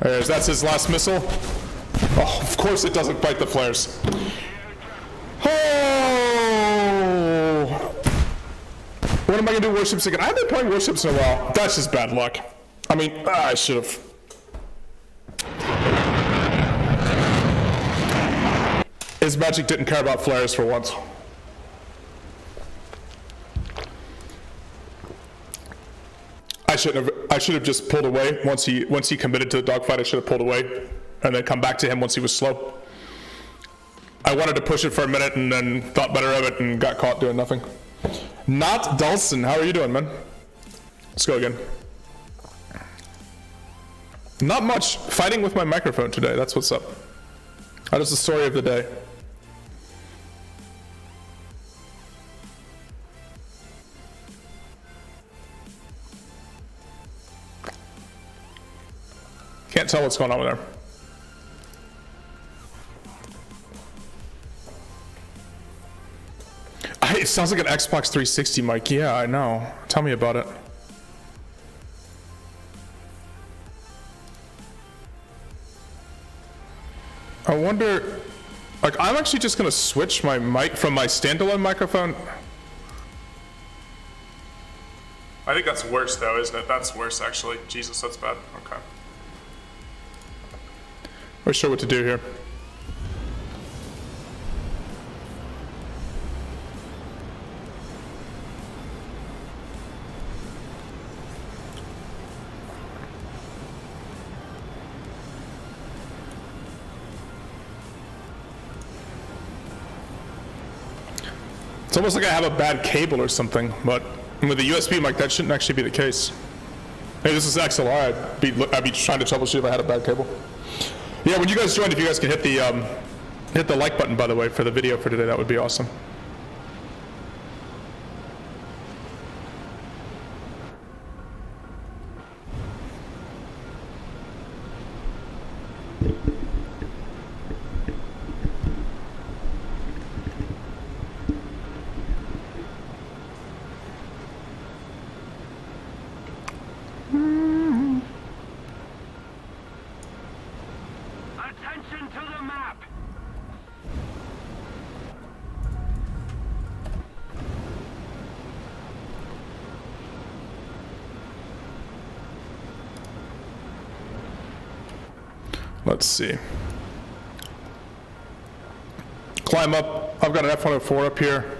That's his last missile. Oh, of course it doesn't fight the flares. Oh! What am I going to do warships again? I haven't been playing warships in a while. That's just bad luck. I mean, I should have. His magic didn't care about flares for once. I should have just pulled away once he committed to the dogfight. I should have pulled away and then come back to him once he was slow. I wanted to push it for a minute and then thought better of it and got caught doing nothing. Not Dulson, how are you doing, man? Let's go again. Not much. Fighting with my microphone today, that's what's up. That is the story of the day. Can't tell what's going on with there. It sounds like an Xbox 360 mic. Yeah, I know. Tell me about it. I wonder, like, I'm actually just gonna switch my mic from my standalone microphone. I think that's worse though, isn't it? That's worse actually. Jesus, that's bad. Okay. Not sure what to do here. almost like I have a bad cable or something, but with the USB mic, that shouldn't actually be the case. Hey, this is XLR. I'd be trying to troubleshoot if I had a bad cable. Yeah, when you guys join, if you guys could hit the like button, by the way, for the video for today, that would be awesome. Attention to the map. Let's see. Climb up. I've got an F-104 up here.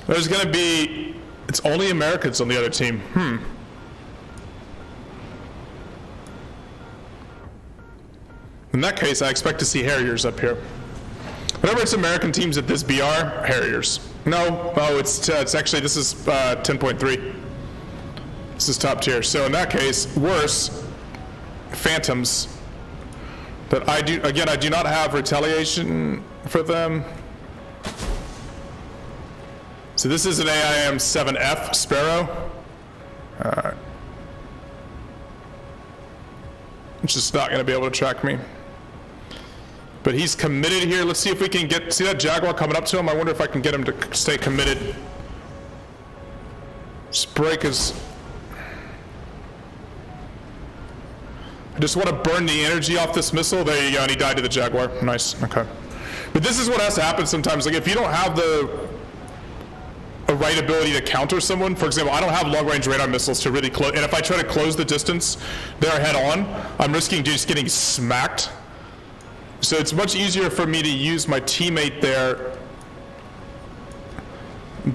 There's gonna be, it's only Americans on the other team. In that case, I expect to see Harriers up here. Whenever it's American teams at this BR, Harriers. No, oh, it's actually, this is 10.3. This is top tier. So in that case, worse, Phantoms. But I do not have retaliation for them. So this is an AIM-7F Sparrow. It's just not going to be able to track me. But he's committed here. Let's see if we can see that Jaguar coming up to him. I wonder if I can get him to stay committed. Just break his... I just want to burn the energy off this missile. There you go, and he died to the Jaguar. Nice, okay. But this is what has to happen sometimes. Like if you don't have a right ability to counter someone, for example, I don't have long-range radar missiles to really close, and if I try to close the distance there head-on, I'm risking just getting smacked. So it's much easier for me to use my teammate there,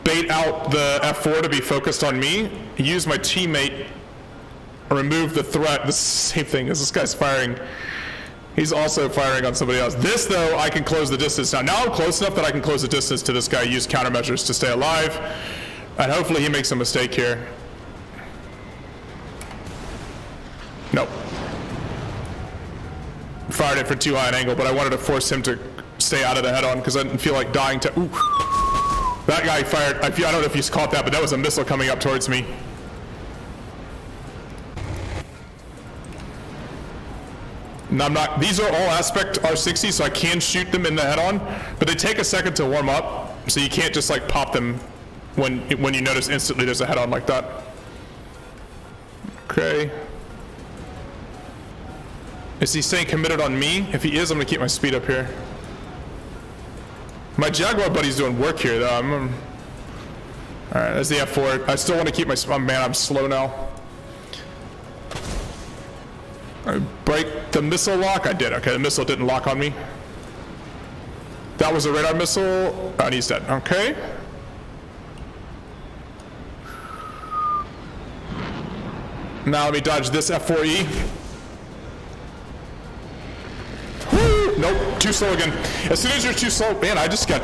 bait out the F4 to be focused on me, use my teammate, remove the threat. This is the same thing as this guy's firing. He's also firing on somebody else. This, though, I can close the distance. Now I'm close enough that I can close the distance to this guy, use countermeasures to stay alive, and hopefully he makes a mistake here. Nope. Fired it for too high an angle, but I wanted to force him to stay out of the head-on because I didn't feel like dying to... Ooh. That guy fired... I don't know if he's caught that, but that was a missile coming up towards me. And I'm not, these are all aspect R60, so I can shoot them in the head-on, but they take a second to warm up, so you can't just like pop them when you notice instantly there's a head-on like that. Okay. Is he staying committed on me? If he is, I'm gonna keep my speed up here. My Jaguar buddy's doing work here though. All right, there's the F4. I still want to keep my, oh man, I'm slow now. I break the missile lock? I did, okay, the missile didn't lock on me. That was a radar missile, oh, and he's dead, okay. Now let me dodge this F4E. Woo! Nope, too slow again. As soon as you're too slow, man, I just got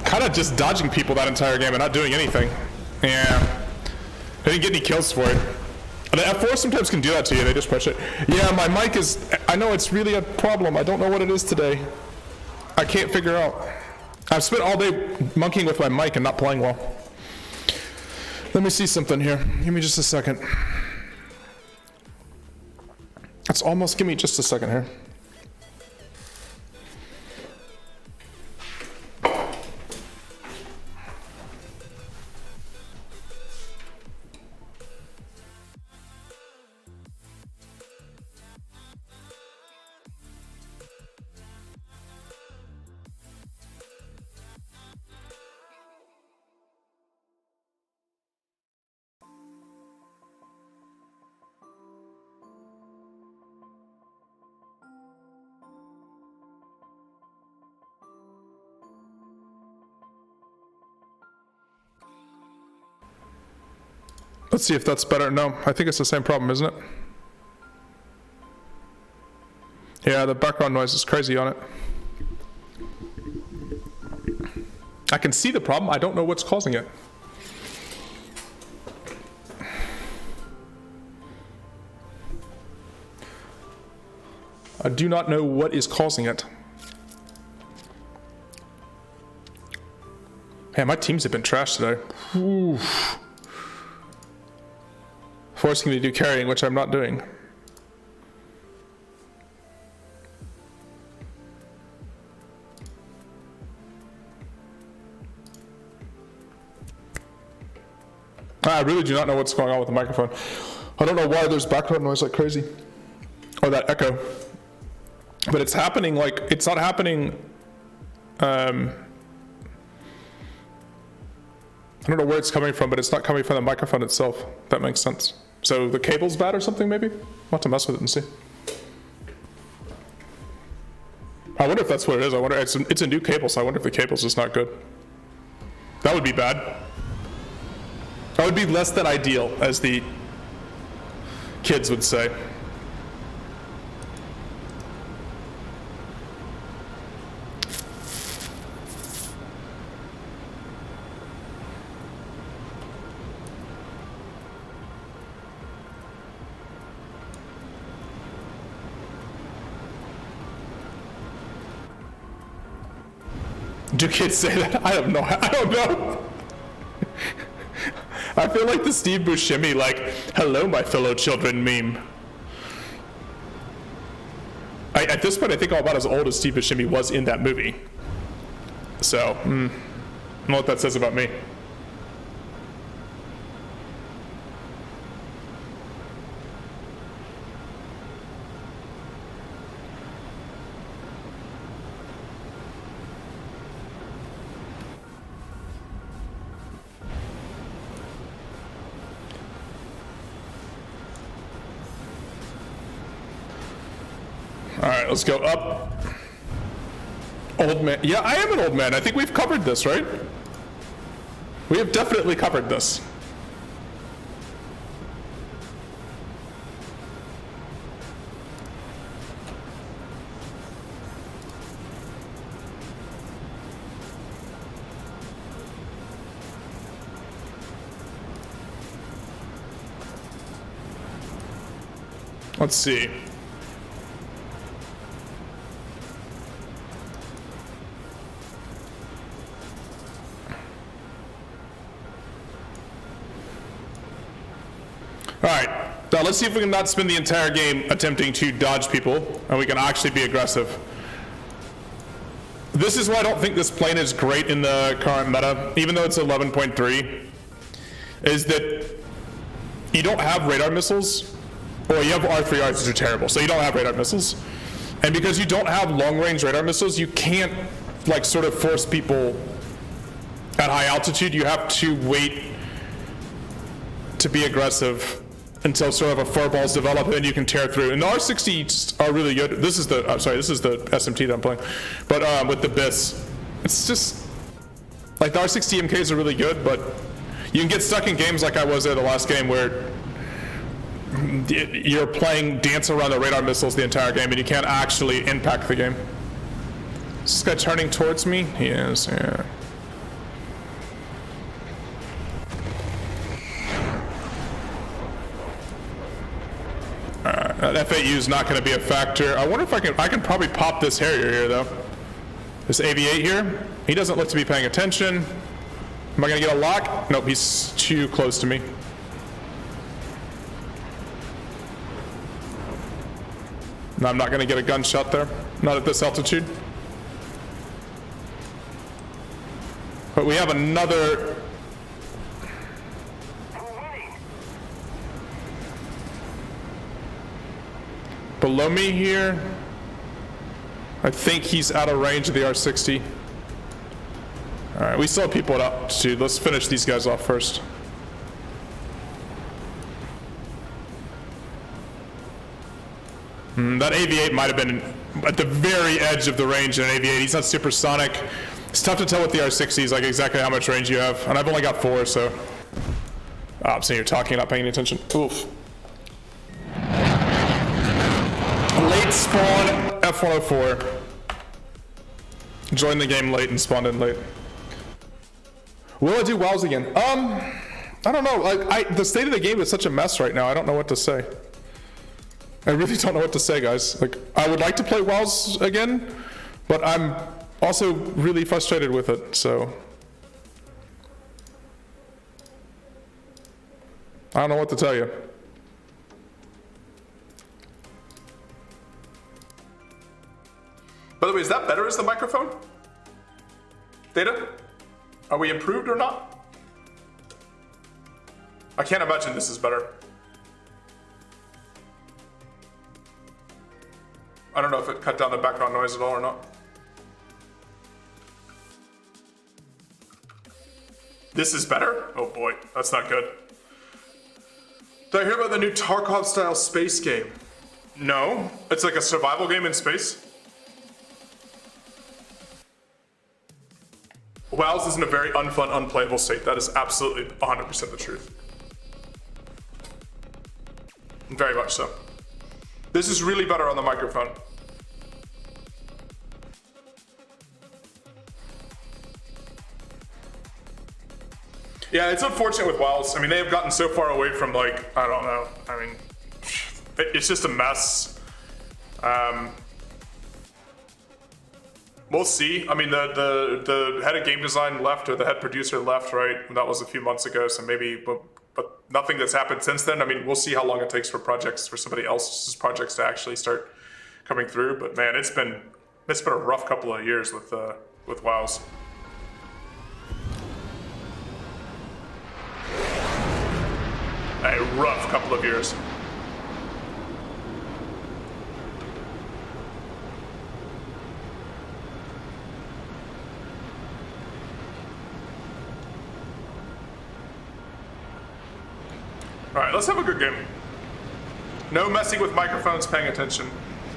kind of just dodging people that entire game and not doing anything. Yeah, I didn't get any kills for it. The F4 sometimes can do that to you, they just push it. Yeah, my mic is, I know it's really a problem. I don't know what it is today. I can't figure out. I've spent all day monkeying with my mic and not playing well. Let me see something here. Give me just a second. That's almost, give me just a second here. Let's see if that's better. No, I think it's the same problem, isn't it? Yeah, the background noise is crazy on it. I can see the problem, I don't know what's causing it. I do not know what is causing it. Man, my teams have been trashed today. Oof. Forcing me to do carrying, which I'm not doing. I really do not know what's going on with the microphone. I don't know why there's background noise like crazy. Or that echo. But it's happening like, it's not happening, I don't know where it's coming from, but it's not coming from the microphone itself. If that makes sense. So the cable's bad or something maybe? I'll have to mess with it and see. I wonder if that's what it is. I wonder, it's a new cable, so I wonder if the cable's just not good. That would be bad. That would be less than ideal, as the kids would say. Do kids say that? I don't know. I feel like the Steve Buscemi, like, hello, my fellow children meme. At this point, I think I'm about as old as Steve Buscemi was in that movie. So, I don't know what that says about me. All right, let's go up. Old man. Yeah, I am an old man. I think we've covered this, right? We have definitely covered this. Let's see. Alright, now let's see if we can not spend the entire game attempting to dodge people, and we can actually be aggressive. This is why I don't think this plane is great in the current meta, even though it's 11.3, is that you don't have radar missiles, or you have R3Rs, which are terrible, so you don't have radar missiles. And because you don't have long-range radar missiles, you can't, like, sort of force people at high altitude. You have to wait to be aggressive until sort of a furball's develop, and then you can tear through. And the R60s are really good. This is the, this is the SMT that I'm playing. But with the BIS, it's just, like the R60 MKs are really good, but you can get stuck in games like I was there the last game where you're playing dance around the radar missiles the entire game and you can't actually impact the game. Is this guy turning towards me? He is, yeah. That FAU is not going to be a factor. I wonder if I can probably pop this Harrier here though. This AV-8 here, he doesn't look to be paying attention. Am I going to get a lock? Nope, he's too close to me. No, I'm not going to get a gunshot there. Not at this altitude. But we have another. Below me here, I think he's out of range of the R60. All right, we still have people at altitude. Let's finish these guys off first. That AV-8 might have been at the very edge of the range in an AV-8. He's not supersonic. It's tough to tell with the R60s, like exactly how much range you have. And I've only got 4, so. Oh, so you're talking, not paying attention. Oof. Late spawn F-104. Joined the game late and spawned in late. Will I do WoWs again? I don't know. Like, the state of the game is such a mess right now. I don't know what to say. I really don't know what to say, guys. Like, I would like to play WoWs again, but I'm also really frustrated with it, so. I don't know what to tell you. By the way, is that better as the microphone? Data? Are we improved or not? I can't imagine this is better. I don't know if it cut down the background noise at all or not. This is better? Oh boy, that's not good. Did I hear about the new Tarkov-style space game? No, it's like a survival game in space. WoWs is in a very unfun, unplayable state. That is absolutely 100% the truth. Very much so. This is really better on the microphone. Yeah, it's unfortunate with WoWs. I mean, they have gotten so far away from, like, I don't know. I mean, it's just a mess. We'll see. I mean, the head of game design left, or the head producer left, right? That was a few months ago, so maybe, but nothing that's happened since then. I mean, we'll see how long it takes for somebody else's projects to actually start coming through. But man, it's been a rough couple of years with WoWs. A rough couple of years. Alright, let's have a good game. No messing with microphones, paying attention.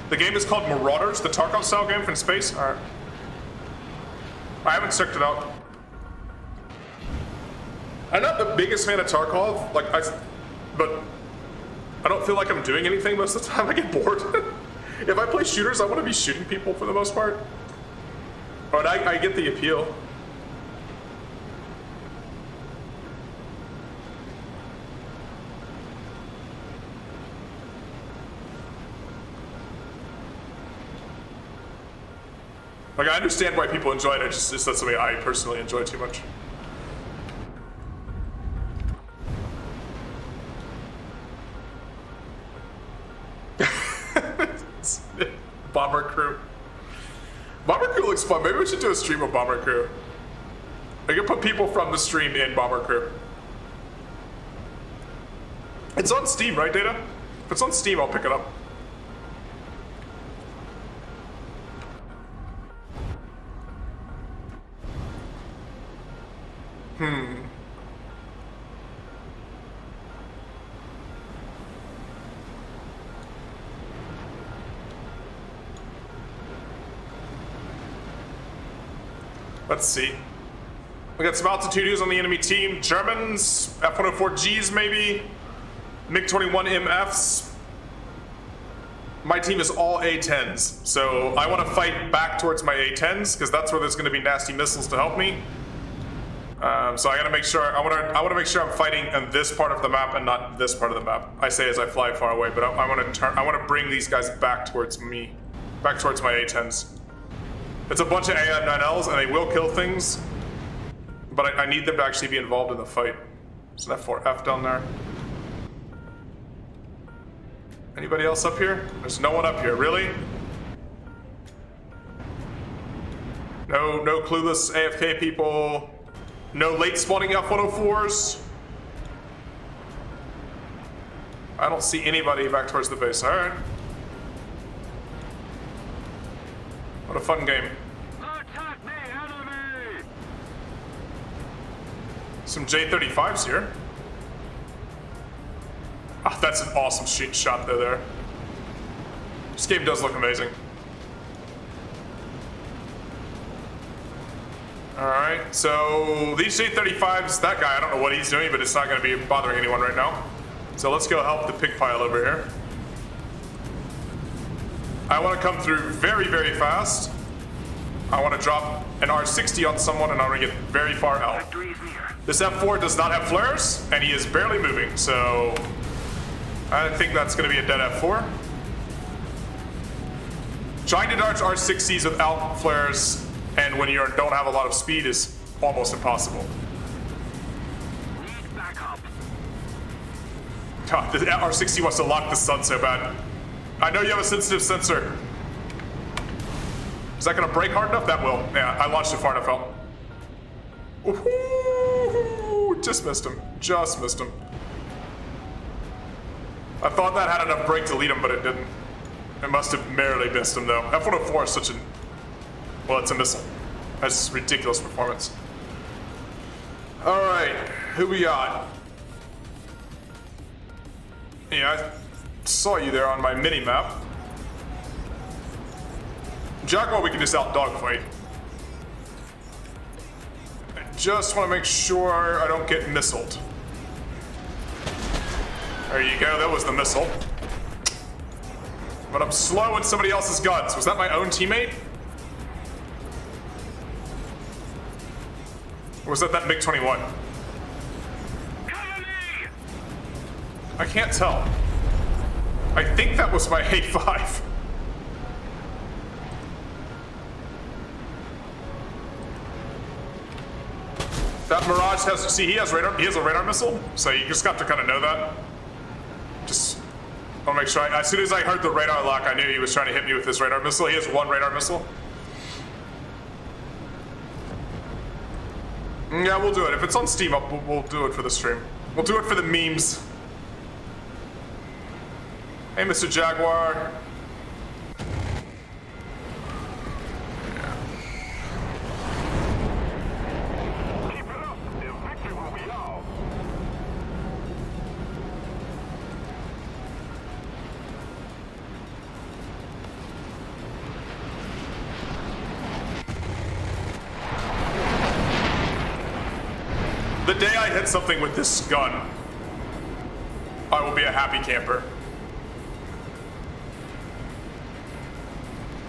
The game is called Marauders, the Tarkov style game from space. Alright. I haven't checked it out. I'm not the biggest fan of Tarkov, but I don't feel like I'm doing anything most of the time. I get bored. If I play shooters, I want to be shooting people for the most part. But I get the appeal. Like, I understand why people enjoy it, it's not something I personally enjoy too much. Bomber Crew. Bomber Crew looks fun. Maybe we should do a stream of Bomber Crew. I can put people from the stream in Bomber Crew. It's on Steam, right, Data? If it's on Steam, I'll pick it up. Let's see. We got some altitudes on the enemy team. Germans, F-104Gs maybe, MiG-21 MFs. My team is all A-10s, so I want to fight back towards my A-10s because that's where there's going to be nasty missiles to help me. So I got to make sure. I want to make sure I'm fighting in this part of the map and not this part of the map. I say as I fly far away, but I want to bring these guys back towards me, back towards my A-10s. It's a bunch of A9Ls and they will kill things, but I need them to actually be involved in the fight. There's an F4F down there. Anybody else up here? There's no one up here, really? No clueless AFK people. No late spawning F-104s. I don't see anybody back towards the base. All right. What a fun game. Attack the enemy! Some J-35s here. Ah, that's an awesome shot there. This game does look amazing. Alright, so these J-35s, that guy, I don't know what he's doing, but it's not going to be bothering anyone right now. So let's go help the pig pile over here. I want to come through very, very fast. I want to drop an R60 on someone, and I want to get very far out. This F4 does not have flares, and he is barely moving, so I think that's going to be a dead F4. Trying to dodge R60s without flares and when you don't have a lot of speed is almost impossible. God, the R60 wants to lock the sun so bad. I know you have a sensitive sensor. Is that gonna break hard enough? That will. Yeah, I launched it far enough out. Ooh, just missed him. Just missed him. I thought that had enough break to lead him, but it didn't. It must have barely missed him though. F-104 is such a... well, it's a missile. That's ridiculous performance. Alright, who we got? Yeah, I saw you there on my mini-map. Jaguar, we can just out dogfight. I just want to make sure I don't get missiled. There you go, that was the missile. But I'm slow in somebody else's guns. Was that my own teammate? Or was that MiG-21? I can't tell. I think that was my A5. That Mirage has, see, he has radar. He has a radar missile, so you just have to kind of know that. Just want to make sure. As soon as I heard the radar lock, I knew he was trying to hit me with his radar missile. He has one radar missile. Yeah, we'll do it. If it's on Steam up, we'll do it for the stream. We'll do it for the memes. Hey, Mr. Jaguar. The day I hit something with this gun, I will be a happy camper.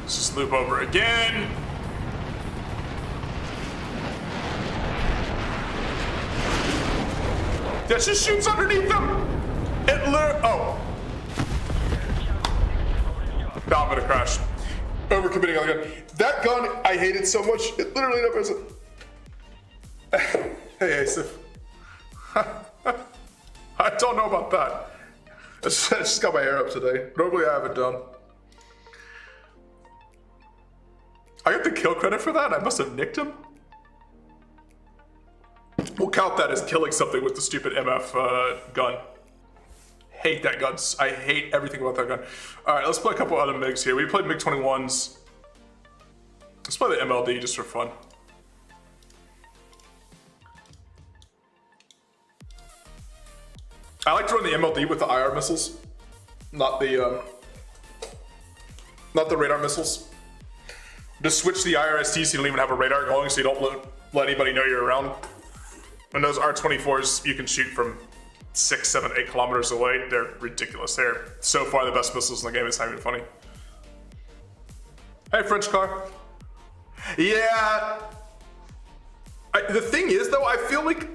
Let's just loop over again. That just shoots underneath them. It oh. No, I'm gonna crash. Overcommitting on the gun. That gun, I hate it so much. It literally never has a... Hey, Asif. I don't know about that. I just got my hair up today. Normally I have it done. I got the kill credit for that? I must have nicked him? We'll count that as killing something with the stupid MF gun. Hate that gun. I hate everything about that gun. Alright, let's play a couple other MiGs here. We played MiG-21s. Let's play the MLD just for fun. I like to run the MLD with the IR missiles, not the radar missiles. Just switch the IRST so you don't even have a radar going, so you don't let anybody know you're around. And those R-24s you can shoot from 6, 7, 8 kilometers away. They're ridiculous. They're so far the best missiles in the game. It's not even funny. Hey, French car. Yeah. The thing is, though, I feel like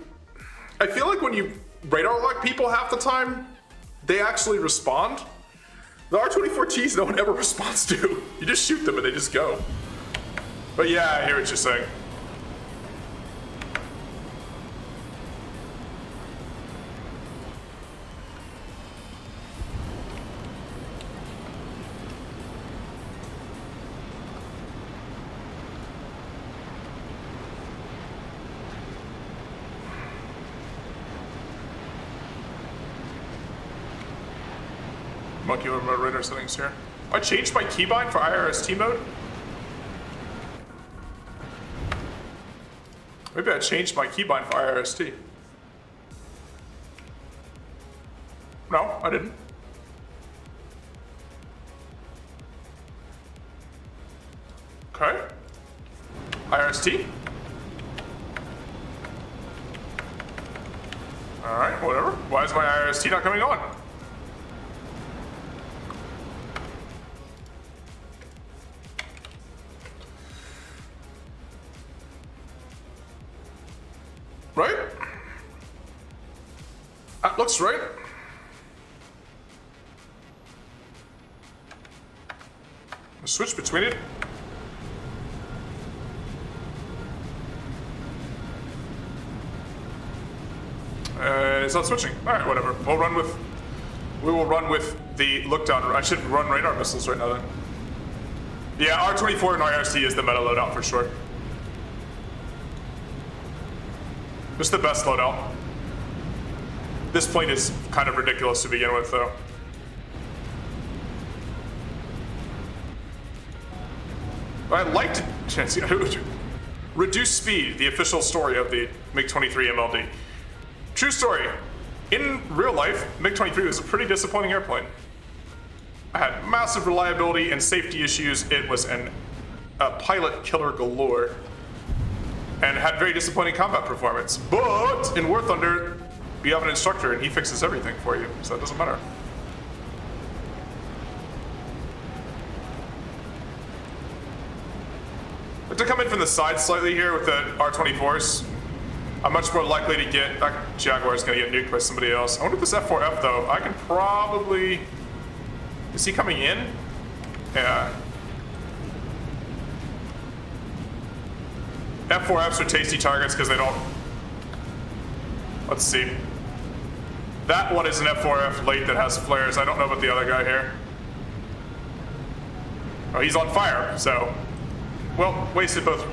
when you radar lock people half the time, they actually respond. The R-24Ts no one ever responds to. You just shoot them and they just go. But yeah, I hear what you're saying. Monkey over my radar settings here. I changed my keybind for IRST mode. Maybe I changed my keybind for IRST. No, I didn't. Okay. IRST. Why is my IRST not coming on? Right? That looks right. Switch between it. It's not switching. All right, whatever. We will run with the look down. I should run radar missiles right now then. Yeah, R24 and IRC is the meta loadout for sure. It's the best loadout. This plane is kind of ridiculous to begin with, though. I'd like to reduce speed, the official story of the MiG-23 MLD. True story. In real life, MiG-23 was a pretty disappointing airplane. I had massive reliability and safety issues. It was a pilot killer galore. And had very disappointing combat performance. But in War Thunder, you have an instructor and he fixes everything for you, so it doesn't matter. But to come in from the side slightly here with the R24s, I'm much more likely to get, that Jaguar's gonna get nuked by somebody else. I wonder if this F4F though, I can probably, is he coming in? Yeah. F4Fs are tasty targets because they don't, let's see. That one is an F4F late that has flares. I don't know about the other guy here. Oh, he's on fire, so. Well, wasted both.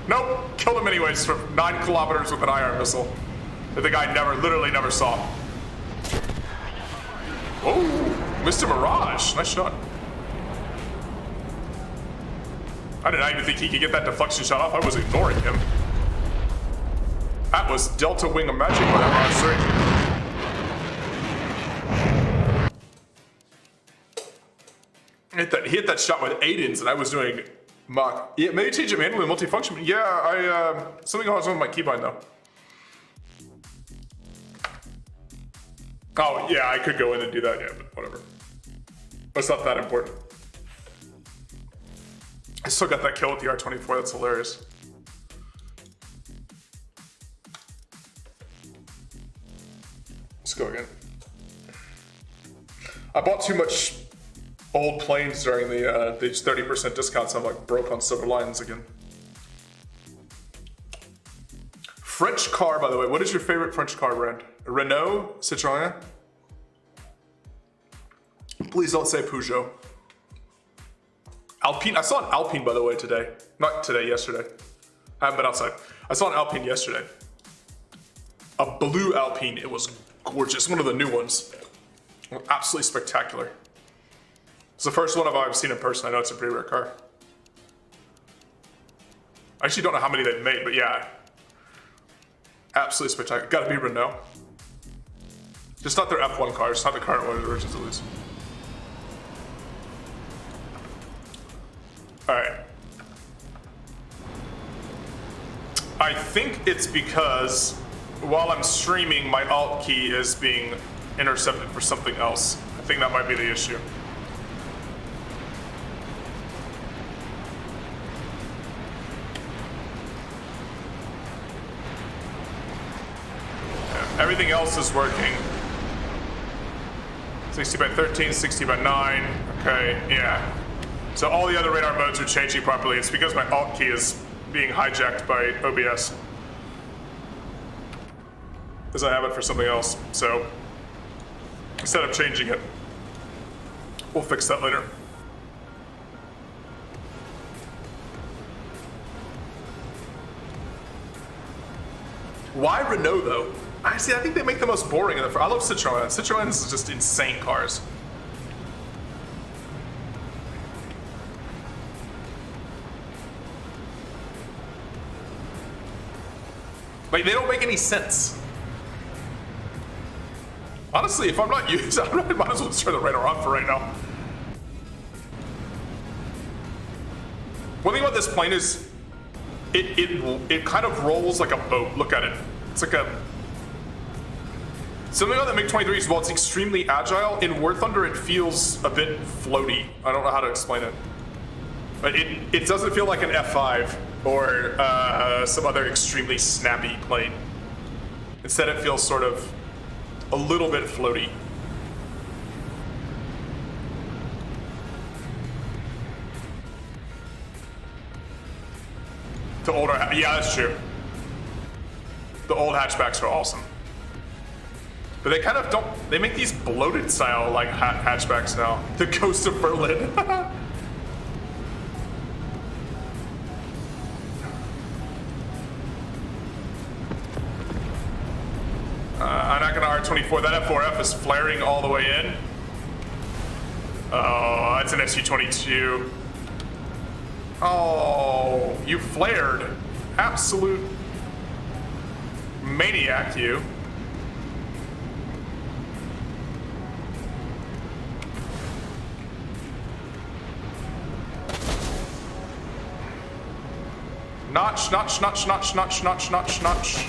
Nope, killed him anyways for 9 kilometers with an IR missile that the guy literally never saw. Oh, Mr. Mirage, nice shot. I did not even think he could get that deflection shot off. I was ignoring him. That was Delta Wing of Magic by that Mirage 3. He hit that shot with Aidens, and I was doing Mach. Yeah, maybe change it manually multifunction. Yeah, something else on my keybind though. Oh yeah, I could go in and do that. Yeah, but whatever. It's not that important. I still got that kill with the R24. That's hilarious. Let's go again. I bought too much old planes during the these 30% discounts. I'm like broke on silver lines again. French car, by the way. What is your favorite French car brand? Renault, Citroën? Please don't say Peugeot. Alpine. I saw an Alpine, by the way, today. Not today, yesterday. I haven't been outside. I saw an Alpine yesterday. A blue Alpine. It was gorgeous. One of the new ones. Absolutely spectacular. It's the first one I've ever seen in person. I know it's a pretty rare car. I actually don't know how many they've made, but yeah. Absolutely spectacular. Gotta be Renault. Just not their F1 cars, not the current one versions at least. Alright. I think it's because while I'm streaming, my alt key is being intercepted for something else. I think that might be the issue. Everything else is working. 60 by 13, 60 by 9. Okay, yeah. So all the other radar modes are changing properly. It's because my alt key is being hijacked by OBS. Because I have it for something else. So instead of changing it, we'll fix that later. Why Renault though? I think they make the most boring of the. I love Citroën. Citroëns are just insane cars. Like, they don't make any sense. Honestly, if I'm not used, I might as well just turn the radar on for right now. One thing about this plane is it kind of rolls like a boat. Look at it. It's like a Something about the MiG-23 is, while it's extremely agile, in War Thunder it feels a bit floaty. I don't know how to explain it. But it doesn't feel like an F5 or some other extremely snappy plane. Instead it feels sort of a little bit floaty. The older, yeah, that's true. The old hatchbacks are awesome. But they kind of don't, they make these bloated style like hatchbacks now. The Ghost of Berlin. I'm not gonna R24, that F4F is flaring all the way in. Oh, that's an SU-22. Oh, you flared. Absolute maniac, you. Notch, notch, notch, notch, notch, notch, notch, notch.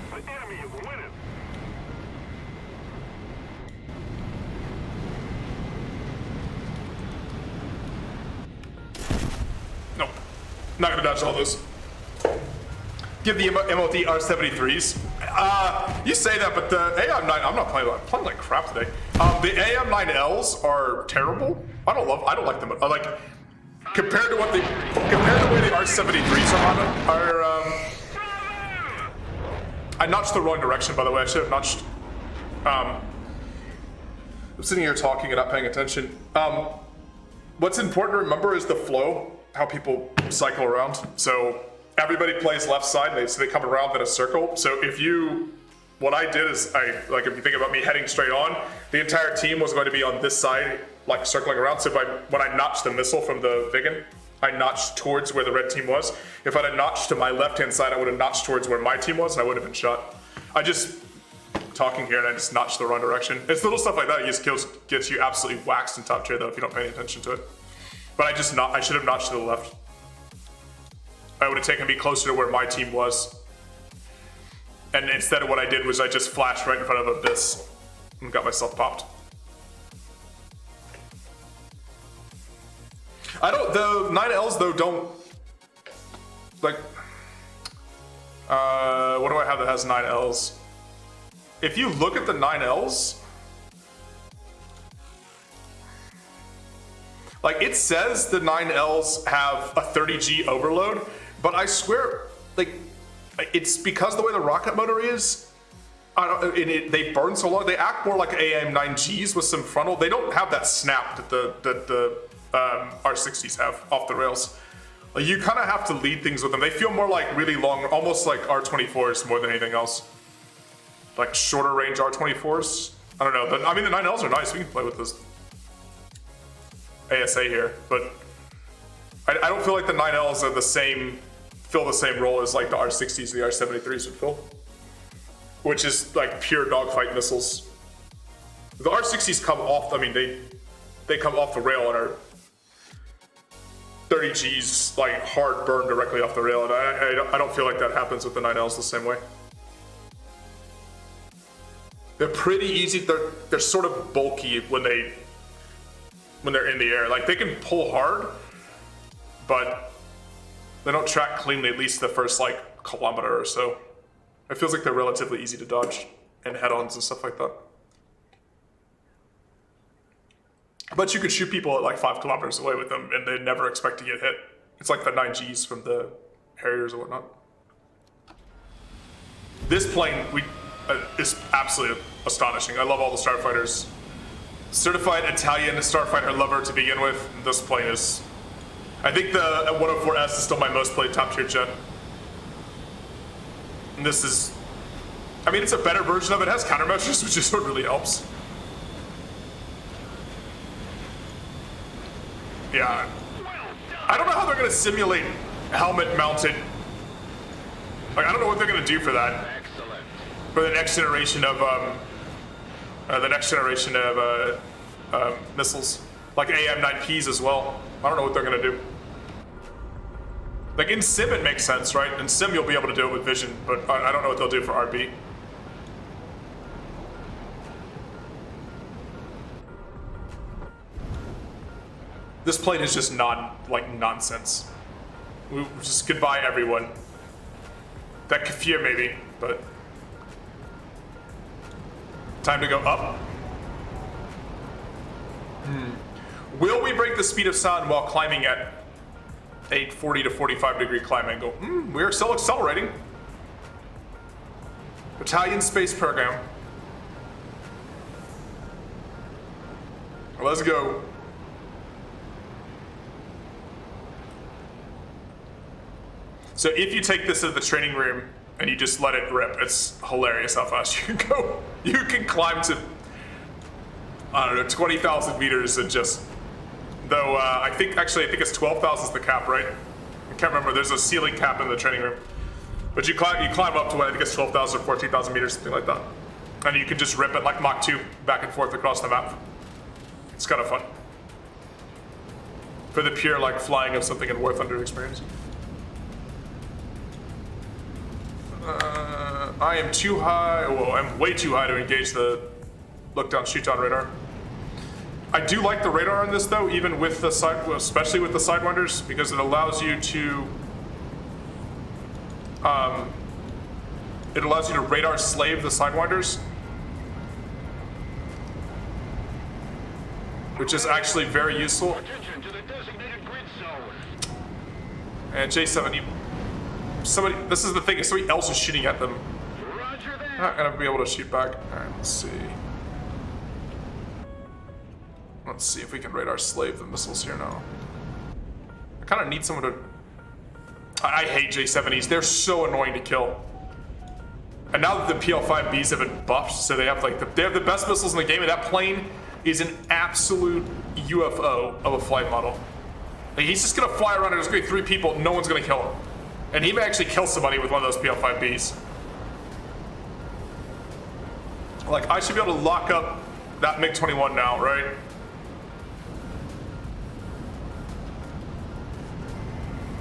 The enemy is winning. Nope. Not gonna dodge all those. Give the MOT R73s. You say that, but the AM9, I'm not playing. I'm playing like crap today. The AM9Ls are terrible. I don't like them. Compared to the way the R73s are I notched the wrong direction, by the way. I should have notched. I'm sitting here talking and not paying attention. What's important to remember is the flow, how people cycle around. So everybody plays left side, so they come around in a circle. So what I did is, if you think about me heading straight on, the entire team was going to be on this side, like circling around. So when I notched the missile from the Viggen, I notched towards where the red team was. If I'd have notched to my left-hand side, I would have notched towards where my team was, and I would have been shot. I just talking here, and I just notched the wrong direction. It's little stuff like that. It just gets you absolutely waxed in top tier, though, if you don't pay any attention to it. But I should have notched to the left. I would have taken me closer to where my team was. And instead of what I did was I just flashed right in front of Abyss and got myself popped. The 9Ls though don't, what do I have that has 9Ls? If you look at the 9Ls, it says the 9Ls have a 30G overload, but I swear, it's because the way the rocket motor is, they burn so long, they act more like AM9Gs with some frontal. They don't have that snap that the R60s have off the rails. You kind of have to lead things with them. They feel more like really long, almost like R24s more than anything else. Like shorter range R24s. I don't know. The 9Ls are nice. We can play with this ASA here, but I don't feel like the 9Ls are fill the same role as like the R60s and the R73s would fill, which is like pure dogfight missiles. The R60s come off. They come off the rail and are 30 Gs, like hard burn directly off the rail, and I don't feel like that happens with the 9Ls the same way. They're pretty easy. They're sort of bulky when they're in the air. Like they can pull hard, but they don't track cleanly at least the first kilometer or so. It feels like they're relatively easy to dodge and head-ons and stuff like that. But you could shoot people at 5 kilometers away with them and they never expect to get hit. It's like the 9Gs from the Harriers or whatnot. This plane is absolutely astonishing. I love all the starfighters. Certified Italian starfighter lover to begin with. This plane is, I think the 104S is still my most played top tier jet. And this is, it's a better version of it. It has countermeasures, which is what really helps. Yeah. I don't know how they're going to simulate helmet mounted. I don't know what they're going to do for that. Excellent. For the next generation of missiles, like AM9Ps as well. I don't know what they're going to do. In Sim it makes sense, right? In Sim you'll be able to do it with vision, but I don't know what they'll do for RB. This plane is just like nonsense. Just goodbye, everyone. That Kafir maybe, but time to go up. Will we break the speed of sound while climbing at a 40 to 45 degree climb angle? We are still accelerating. Italian space program. Let's go. So if you take this to the training room and you just let it rip, it's hilarious how fast you can go. You can climb to, I don't know, 20,000 meters and just, though I think it's 12,000 is the cap, right? I can't remember, there's a ceiling cap in the training room. But you climb up to what I think it's 12,000 or 14,000 meters, something like that. And you can just rip it like Mach 2 back and forth across the map. It's kind of fun. For the pure like flying of something in War Thunder experience. I am too high, well, I'm way too high to engage the look down, shoot down radar. I do like the radar on this though, even with the side, well, especially with the sidewinders, because it allows you to radar slave the sidewinders, which is actually very useful. Attention to the designated grid zone. And J7, this is the thing, if somebody else is shooting at them, Roger that. not gonna be able to shoot back. Alright, let's see. Let's see if we can radar slave the missiles here now. I kind of need someone to... I hate J70s, they're so annoying to kill. And now that the PL5Bs have been buffed, so they have they have the best missiles in the game, and that plane is an absolute UFO of a flight model. Like, he's just gonna fly around and there's gonna be 3 people, no one's gonna kill him. And he may actually kill somebody with one of those PL5Bs. Like, I should be able to lock up that MiG-21 now, right?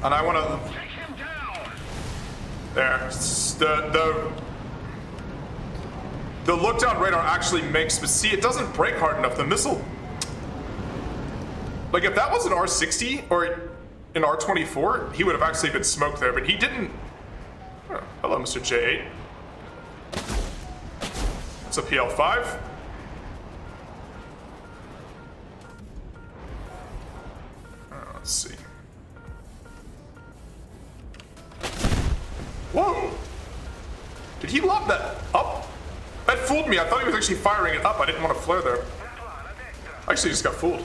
And I want to... Take him down. There. The look down radar actually makes... But see, it doesn't break hard enough. The missile... Like, if that was an R60 or an R24, he would have actually been smoked there, but he didn't... Oh, hello, Mr. J8. It's a PL5. Let's see. Whoa! Did he lob that up? That fooled me. I thought he was actually firing it up. I didn't want to flare there. I actually just got fooled.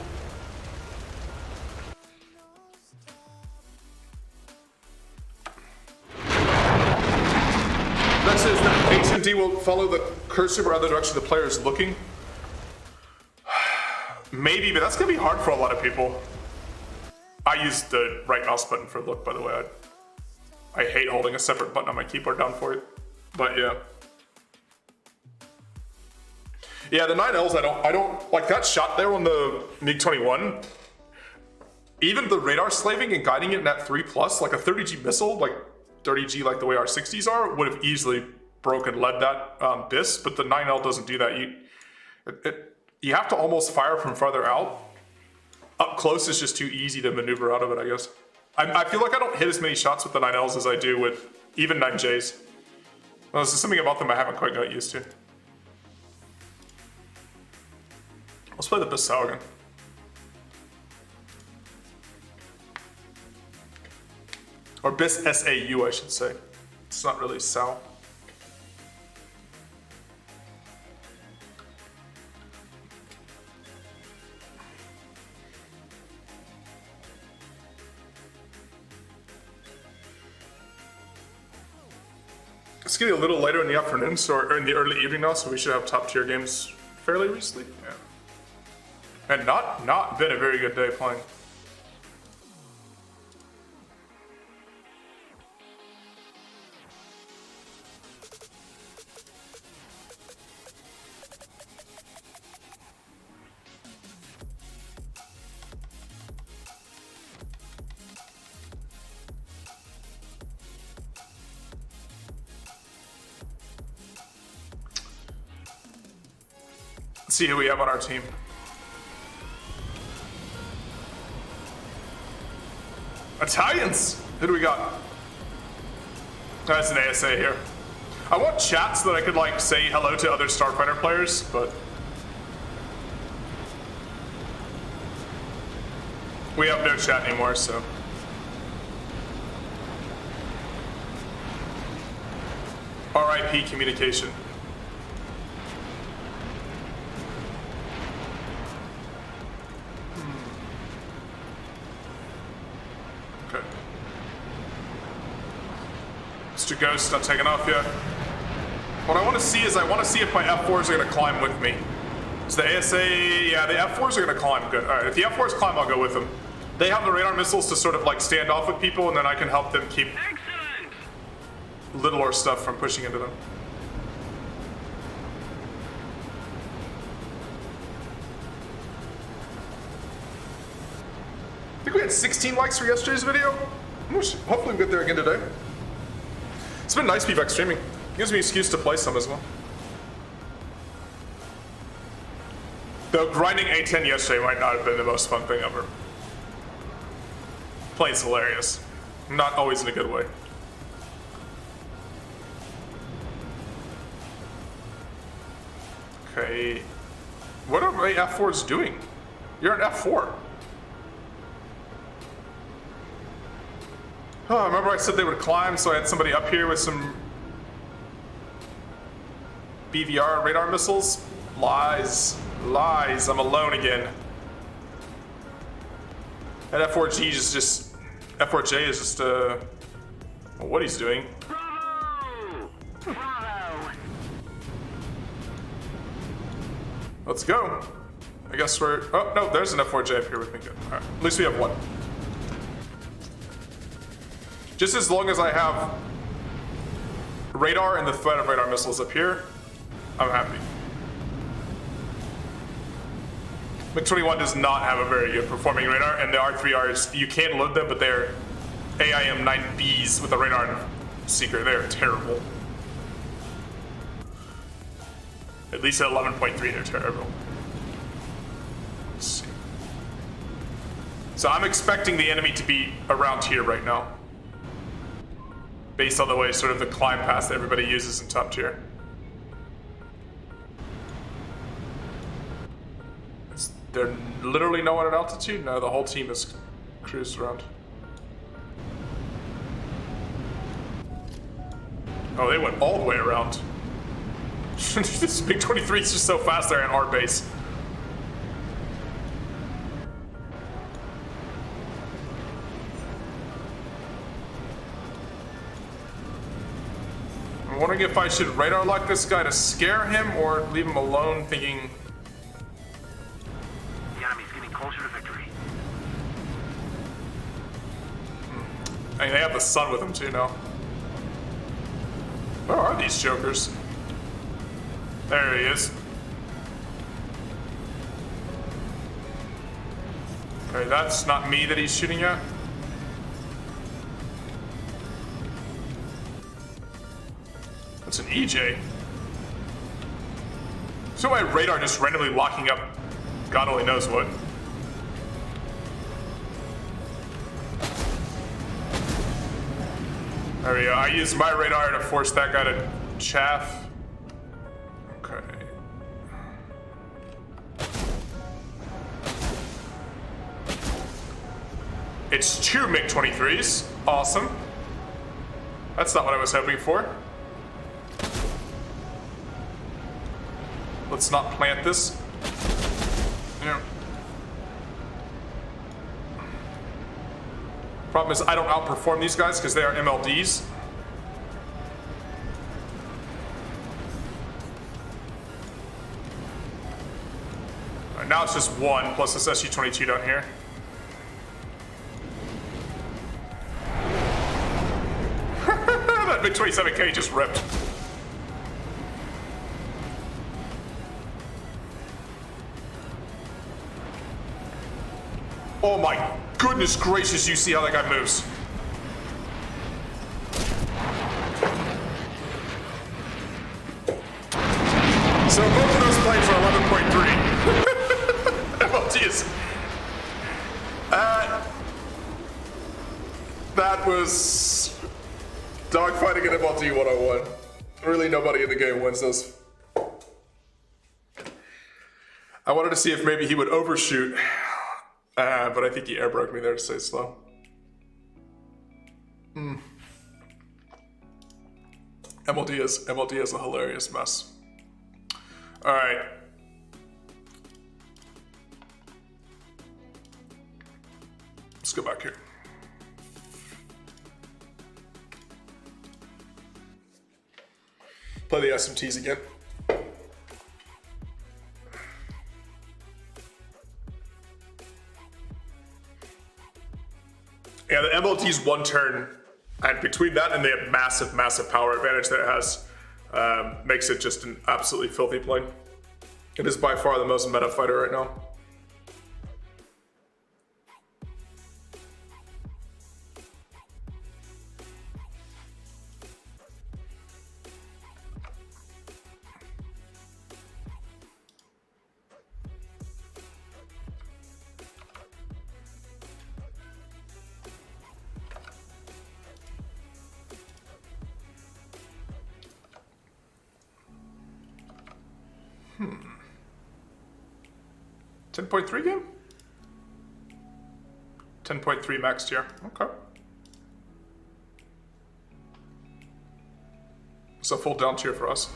That says that HMD will follow the cursor or other direction the player is looking. Maybe, but that's going to be hard for a lot of people. I use the right mouse button for look, by the way. I hate holding a separate button on my keyboard down for it. But yeah. Yeah, the 9Ls, I don't like that shot there on the MiG-21. Even the radar slaving and guiding it in that 3+, like a 30G missile, like 30G like the way our 60s are, would have easily broken led that BIS, but the 9L doesn't do that. You have to almost fire from farther out. Up close is just too easy to maneuver out of it, I guess. I feel like I don't hit as many shots with the 9Ls as I do with even 9Js. Well, there's something about them I haven't quite got used to. Let's play the Bissau again. Or BIS SAU, I should say. It's not really SAU. It's getting a little later in the afternoon, or in the early evening now, so we should have top tier games fairly recently. Yeah. And not been a very good day playing. Let's see who we have on our team. Italians! Who do we got? That's an ASA here. I want chat so that I could like say hello to other Starfighter players, but we have no chat anymore, so. RIP communication. Okay. Mr. Ghost not taking off yet. What I want to see is I want to see if my F4s are going to climb with me. So the ASA, yeah, the F4s are going to climb. Good. All right, if the F4s climb, I'll go with them. They have the radar missiles to sort of like stand off with people, and then I can help them keep littler stuff from pushing into them. I think we had 16 likes for yesterday's video. Hopefully we get there again today. It's been nice to be back streaming. Gives me an excuse to play some as well. Though grinding A10 yesterday might not have been the most fun thing ever. Playing's hilarious. Not always in a good way. Okay. What are my F4s doing? You're an F4. Oh, remember I said they would climb, so I had somebody up here with some BVR radar missiles? Lies. Lies. I'm alone again. That F4G is just... F4J is just, well, what he's doing. Bravo! Bravo! Let's go. I guess we're... Oh, no, there's an F4J up here with me. Good. All right. At least we have one. Just as long as I have radar and the threat of radar missiles up here, I'm happy. MiG-21 does not have a very good performing radar, and the R3Rs, you can load them, but they're AIM-9Bs with a radar seeker. They're terrible. At least at 11.3, they're terrible. Let's see. So I'm expecting the enemy to be around here right now, based on the way sort of the climb path that everybody uses in top tier. They're literally no one at altitude? No, the whole team is cruised around. Oh, they went all the way around. This MiG-23 is just so fast there in our base. I'm wondering if I should radar lock this guy to scare him or leave him alone thinking... The enemy's getting closer to victory. I mean, they have the sun with them too now. Where are these jokers? There he is. Okay, that's not me that he's shooting at. That's an EJ. So my radar just randomly locking up God only knows what. There we go. I used my radar to force that guy to chaff. Okay. It's two MiG-23s. Awesome. That's not what I was hoping for. Let's not plant this. Yeah. Problem is, I don't outperform these guys because they are MLDs. Right, now it's just one plus this SU-22 down here. That MiG-27K just ripped. Oh my goodness gracious, you see how that guy moves. So both of those planes are 11.3. MLT is... That was dogfighting in MLD 101. Really, nobody in the game wins this. I wanted to see if maybe he would overshoot, but I think he airbroke me there to stay slow. MLD is a hilarious mess. All right. Let's go back here. Play the SMTs again. Yeah, the MLT's one turn, and between that and the massive, massive power advantage that it has, makes it just an absolutely filthy plane. It is by far the most meta fighter right now. Hmm. 10.3 game? 10.3 max tier. Okay. So full down tier for us.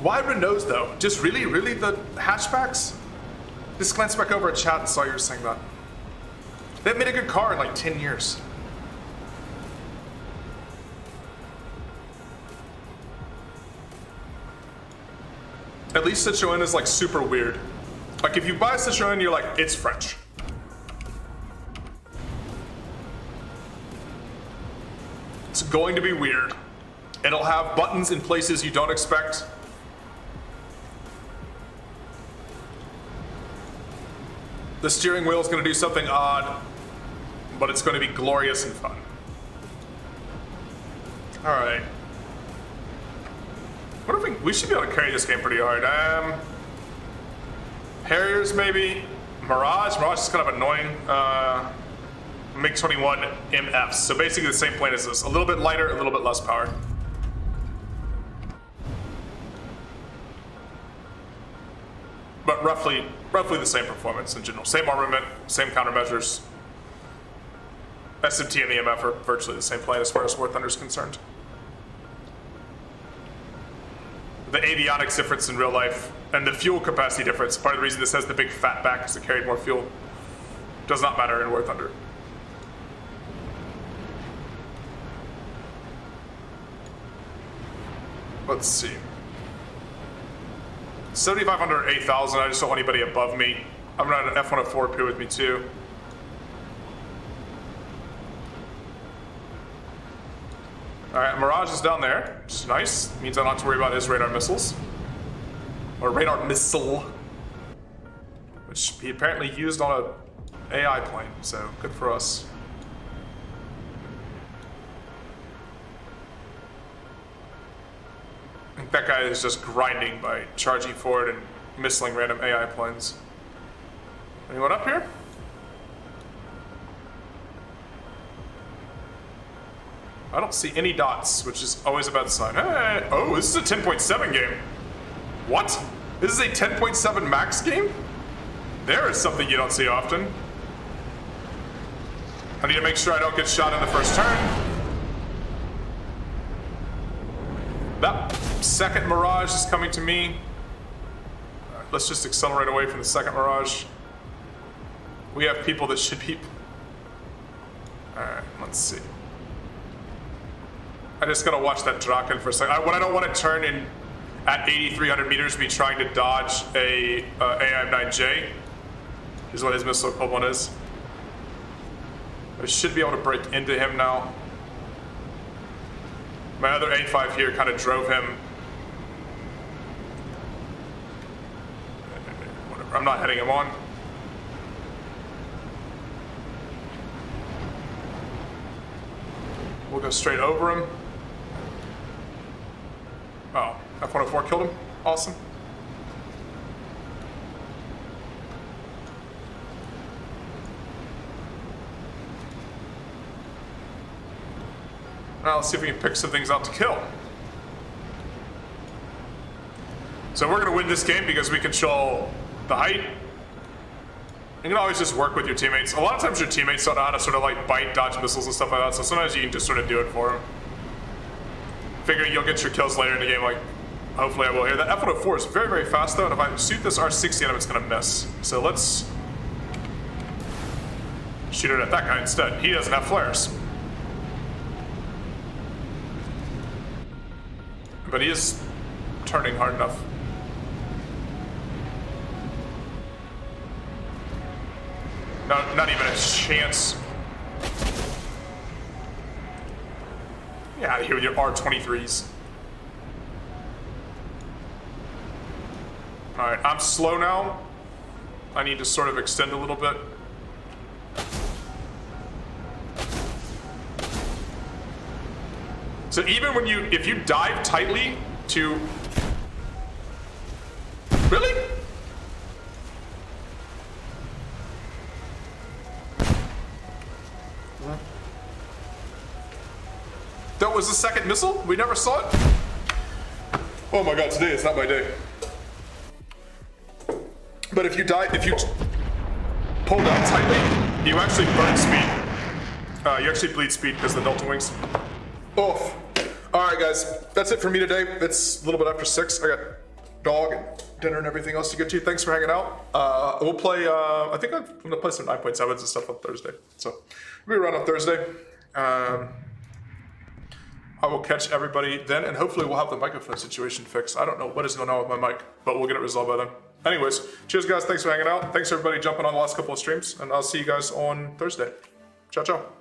Why Renaults though? Just really the hatchbacks? Just glanced back over at chat and saw you were saying that. They've made a good car in like 10 years. At least Citroën is like super weird. Like if you buy a Citroën, you're like, it's French. It's going to be weird. It'll have buttons in places you don't expect. The steering wheel is going to do something odd, but it's going to be glorious and fun. All right. What if we should be able to carry this game pretty hard. Harriers maybe. Mirage is kind of annoying. MiG-21 MFs. So basically the same plane as this. A little bit lighter, a little bit less power. But roughly the same performance in general. Same armament, same countermeasures. SMT and the MF are virtually the same plane as far as War Thunder is concerned. The avionics difference in real life and the fuel capacity difference, part of the reason this has the big fat back is it carried more fuel, does not matter in War Thunder. Let's see. 7,500 or 8,000, I just don't want anybody above me. I'm running an F-104 up here with me too. Alright, Mirage is down there, which is nice. Means I don't have to worry about his radar missiles. Or radar missile. Which he apparently used on a AI plane, so good for us. I think that guy is just grinding by charging forward and missiling random AI planes. Anyone up here? I don't see any dots, which is always a bad sign. Hey, oh, this is a 10.7 game. What? This is a 10.7 max game? There is something you don't see often. I need to make sure I don't get shot in the first turn. That second Mirage is coming to me. Right, let's just accelerate away from the second Mirage. We have people that should be... Alright, let's see. I just gotta watch that Draken for a second. What I don't want to turn in at 8,300 meters, be trying to dodge a AIM-9J, is what his missile equivalent is. I should be able to break into him now. My other A5 here kind of drove him. Whatever, I'm not heading him on. We'll go straight over him. Oh, F-104 killed him. Awesome. Now let's see if we can pick some things out to kill. So we're gonna win this game because we control the height. You can always just work with your teammates. A lot of times your teammates don't know how to sort of like bite, dodge missiles and stuff like that, so sometimes you can just sort of do it for them. Figure you'll get your kills later in the game, like, hopefully I will here. That F-104 is very, very fast though, and if I shoot this R60 at him, it's gonna miss. So let's shoot it at that guy instead. He doesn't have flares. But he is turning hard enough. No, not even a chance. Get out of here with your R23s. Alright, I'm slow now. I need to sort of extend a little bit. So even when if you dive tightly to... Really? That was the second missile? We never saw it? Oh my god, today is not my day. But if you pull down tightly, you actually burn speed. You actually bleed speed because of the Delta wings. Oof. Alright guys, that's it for me today. It's a little bit after 6. I got dog and dinner and everything else to get to. Thanks for hanging out. We'll play, I think I'm gonna play some 9.7s and stuff on Thursday. So we'll be around on Thursday. I will catch everybody then, and hopefully we'll have the microphone situation fixed. I don't know what is going on with my mic, but we'll get it resolved by then. Anyways, cheers guys, thanks for hanging out. Thanks everybody jumping on the last couple of streams, and I'll see you guys on Thursday. Ciao, ciao.